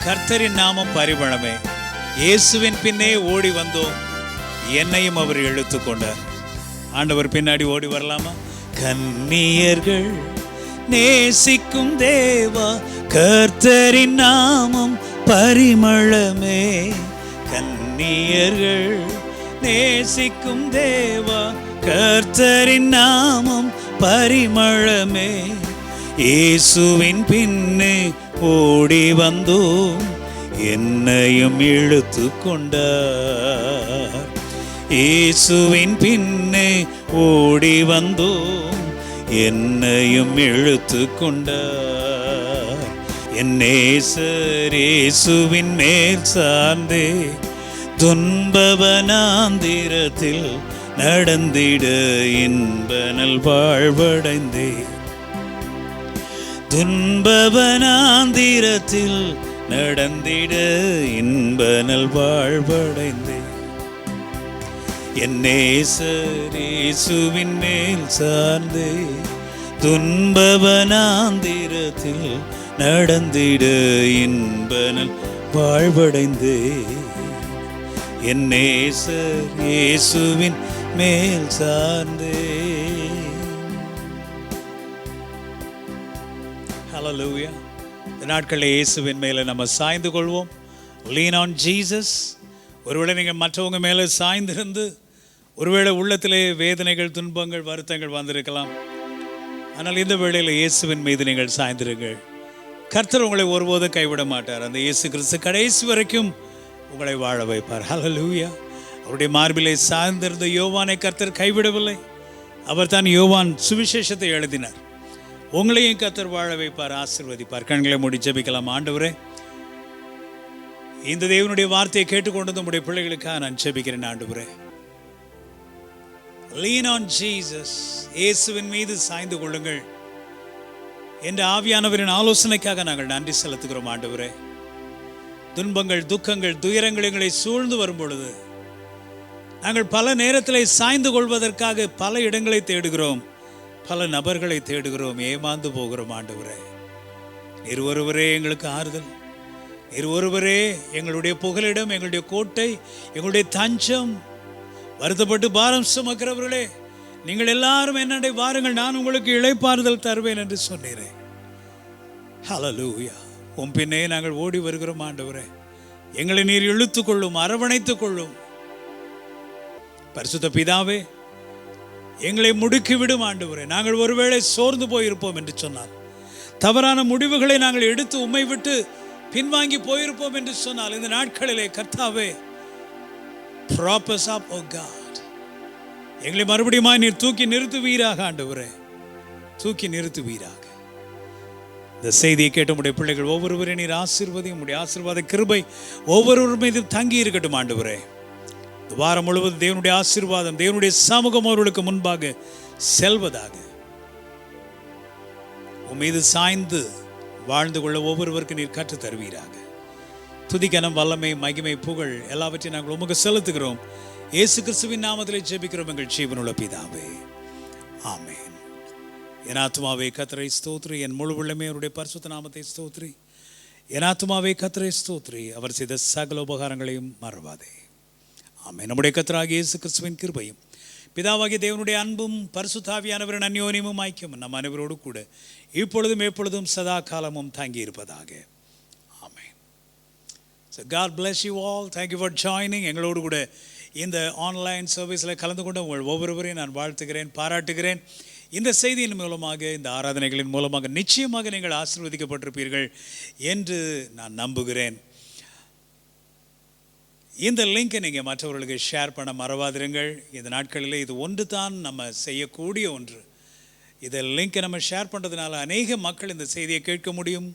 கர்த்தரின் நாமம் பரிமளமே. இயேசுவின் பின்னே ஓடி வந்தோம், என்னையும் அவர் இழுத்து கொண்டார். ஆண்டவர் பின்னாடி ஓடி வரலாமா? கன்னியர்கள் நேசிக்கும் தேவா, கர்த்தரின் நாமம் பரிமளமே. கன்னியர்கள் நேசிக்கும் தேவா, கர்த்தரின் நாமம் பரிமளமே. இயேசுவின் பின்னே ஓடி வந்தோம், என்னையும் இழுத்து கொண்டார். இயேசுவின் பின்னே ஓடி வந்தோம், என்னையும் இழுத்து கொண்டார். என் நேசர் இயேசுவின் மேல் சார்ந்தே துன்பவனாந்திரத்தில் நடந்திட இன்பனல் வாழ்வடைந்தே. துன்பவனாந்திரத்தில் நடந்திட இன்பனல் வாழ்வடைந்தே. என் நேசர் இயேசுவின் மேல் சார்ந்தே துன்பவனாந்திரத்தில் நடந்திட இன்பனல் வாழ்வடைந்தே. என் நேசர் இயேசுவின் மேல் சார்ந்தே. ஹல்லேலூயா. இந்த நாட்களில் இயேசுவின் மேலே நம்ம சாய்ந்து கொள்வோம். Lean on Jesus. ஒருவேளை நீங்கள் மற்றவங்க மேலே சாய்ந்திருந்து ஒருவேளை உள்ளத்திலே வேதனைகள், துன்பங்கள், வருத்தங்கள் வந்திருக்கலாம். ஆனால் இந்த வேளையில் இயேசுவின் மீது நீங்கள் சாய்ந்திருங்கள். கர்த்தர் உங்களை ஒருபோதும் கைவிட மாட்டார். அந்த இயேசு கிறிஸ்து கடைசி வரைக்கும் உங்களை வாழ வைப்பார். ஹல்லேலூயா. அவருடைய மார்பிலை சார்ந்திருந்த யோவானை கர்த்தர் கைவிடவில்லை. அவர் தான் யோவான் சுவிசேஷத்தை எழுதினார். உங்களையும் கர்த்தர் வாழ வைப்பார், ஆசீர்வதிப்பார். கண்களை மூடி ஜெபிக்கலாம். ஆண்டவரே, இந்த தேவனுடைய வார்த்தையை கேட்டுக்கொண்டு நம்முடைய பிள்ளைகளுக்காக நான் ஜெபிக்கிறேன். ஆண்டவரே, லீன் ஆன் ஜீசஸ். இயேசுவின் மீது சாய்ந்து கொள்ளுங்கள் என்ற ஆவியானவரின் ஆலோசனைக்காக நாங்கள் நன்றி செலுத்துகிறோம். ஆண்டவரே, துன்பங்கள், துக்கங்கள், துயரங்கள் எங்களை சூழ்ந்து வரும் பொழுது நாங்கள் பல நேரத்தில் சாய்ந்து கொள்வதற்காக பல இடங்களை தேடுகிறோம், பல நபர்களை தேடுகிறோம், ஏமாந்து போகிறோம். ஆண்டவரே, நீர் ஒருவரே எங்களுக்கு ஆறுதல், நீர் ஒருவரே எங்களுடைய புகலிடம், எங்களுடைய கோட்டை, எங்களுடைய தஞ்சம். வருத்தப்பட்டு பாரம் சுமக்கிறவர்களே, நீங்கள் எல்லாரும் என்னடை வாருங்கள், நான் உங்களுக்கு இளைப்பாறுதல் தருவேன் என்று சொன்னீரேன். ஹல்லேலூயா. உன் பின்னே நாங்கள் ஓடி வருகிறோம். ஆண்டவரே, எங்களை நீர் இழுத்துக் கொள்ளும், அரவணைத்துக் கொள்ளும். பரிசுத்த பிதாவே, எங்களை முடுக்கிவிடும். ஆண்டவரே, நாங்கள் ஒருவேளை சோர்ந்து போயிருப்போம் என்று சொன்னால், தவறான முடிவுகளை நாங்கள் எடுத்து உம்மை விட்டு பின்வாங்கி போயிருப்போம் என்று சொன்னால், இந்த நாட்களிலே கர்த்தாவே, prop us up, oh God. எங்களை மறுபடியும் நீர் தூக்கி நிறுத்துவீராக. ஆண்டவரே, தூக்கி நிறுத்துவீராக. இந்த செய்தியை கேட்ட உடைய பிள்ளைகள் ஒவ்வொருவரையும் நீர் ஆசீர்வதியும். உடைய ஆசீர்வாத கிருபை ஒவ்வொருவர் மீதும் தங்கி இருக்கட்டும். ஆண்டவரே, இந்த வாரம் முழுவதும் தேவனுடைய ஆசீர்வாதம், தேவனுடைய சமூகம் அவர்களுக்கு முன்பாக செல்வதாக. உன் மீது சாய்ந்து வாழ்ந்து கொள்ள ஒவ்வொருவருக்கும் நீர் கற்றுத் தருவீராக. துதிக்கனம், வல்லமை, மகிமை, புகழ் எல்லாவற்றையும் நாங்கள் உமக்கு செலுத்துகிறோம். இயேசு கிறிஸ்துவின் நாமத்திலே ஜெபிக்கிறோம் எங்கள் ஜீவனுள்ள பிதாவே, ஆமென். என் ஆத்துமாவே கர்த்தரை ஸ்தோத்திரி, என் முழு உள்ளமே அவருடைய பரிசுத்த நாமத்தை ஸ்தோத்திரி. என் ஆத்துமாவே கர்த்தரை ஸ்தோத்திரி, அவர் செய்த சகல உபகாரங்களையும் மறவாதே. ஆமென். நம்முடைய கர்த்தராகிய இயேசு கிறிஸ்துவின் கிருபையும், பிதாவாகிய தேவனுடைய அன்பும், பரிசுத்த ஆவியானவரின் அந்யோன்யமும் ஐக்கியமும் நம் அனைவரோடு கூட இப்பொழுதும் எப்பொழுதும் சதா காலமும் தங்கி இருப்பதாக. ஆமென். So God bless you all. Thank you for joining. எங்களோடு கூட இந்த ஆன்லைன் சர்வீஸில் கலந்து கொண்ட உங்கள் ஒவ்வொருவரையும் நான் வாழ்த்துகிறேன், பாராட்டுகிறேன். இந்த செய்தியின் மூலமாக, இந்த ஆராதனைகளின் மூலமாக நிச்சயமாக நீங்கள் ஆசீர்வதிக்கப்பட்டிருப்பீர்கள் என்று நான் நம்புகிறேன். இந்த லிங்கை நீங்கள் மற்றவர்களுக்கு ஷேர் பண்ண மறவாதிருங்கள். இந்த நாட்களில் இது ஒன்று தான் நம்ம செய்யக்கூடிய ஒன்று. இதை லிங்கை நம்ம ஷேர் பண்ணுறதுனால அநேக மக்கள் இந்த செய்தியை கேட்க முடியும்,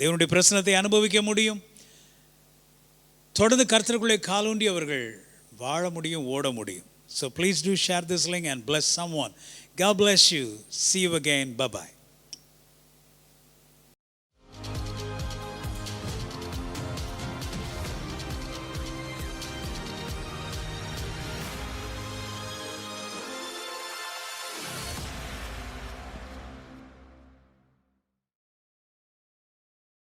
தேவனுடைய பிரசன்னத்தை அனுபவிக்க முடியும், தொடர்ந்து கர்த்தருக்குள்ளே காலூன்றி அவர்கள் வாழ முடியும், ஓட முடியும். So please do share this link and bless someone. God bless you. See you again. Bye-bye.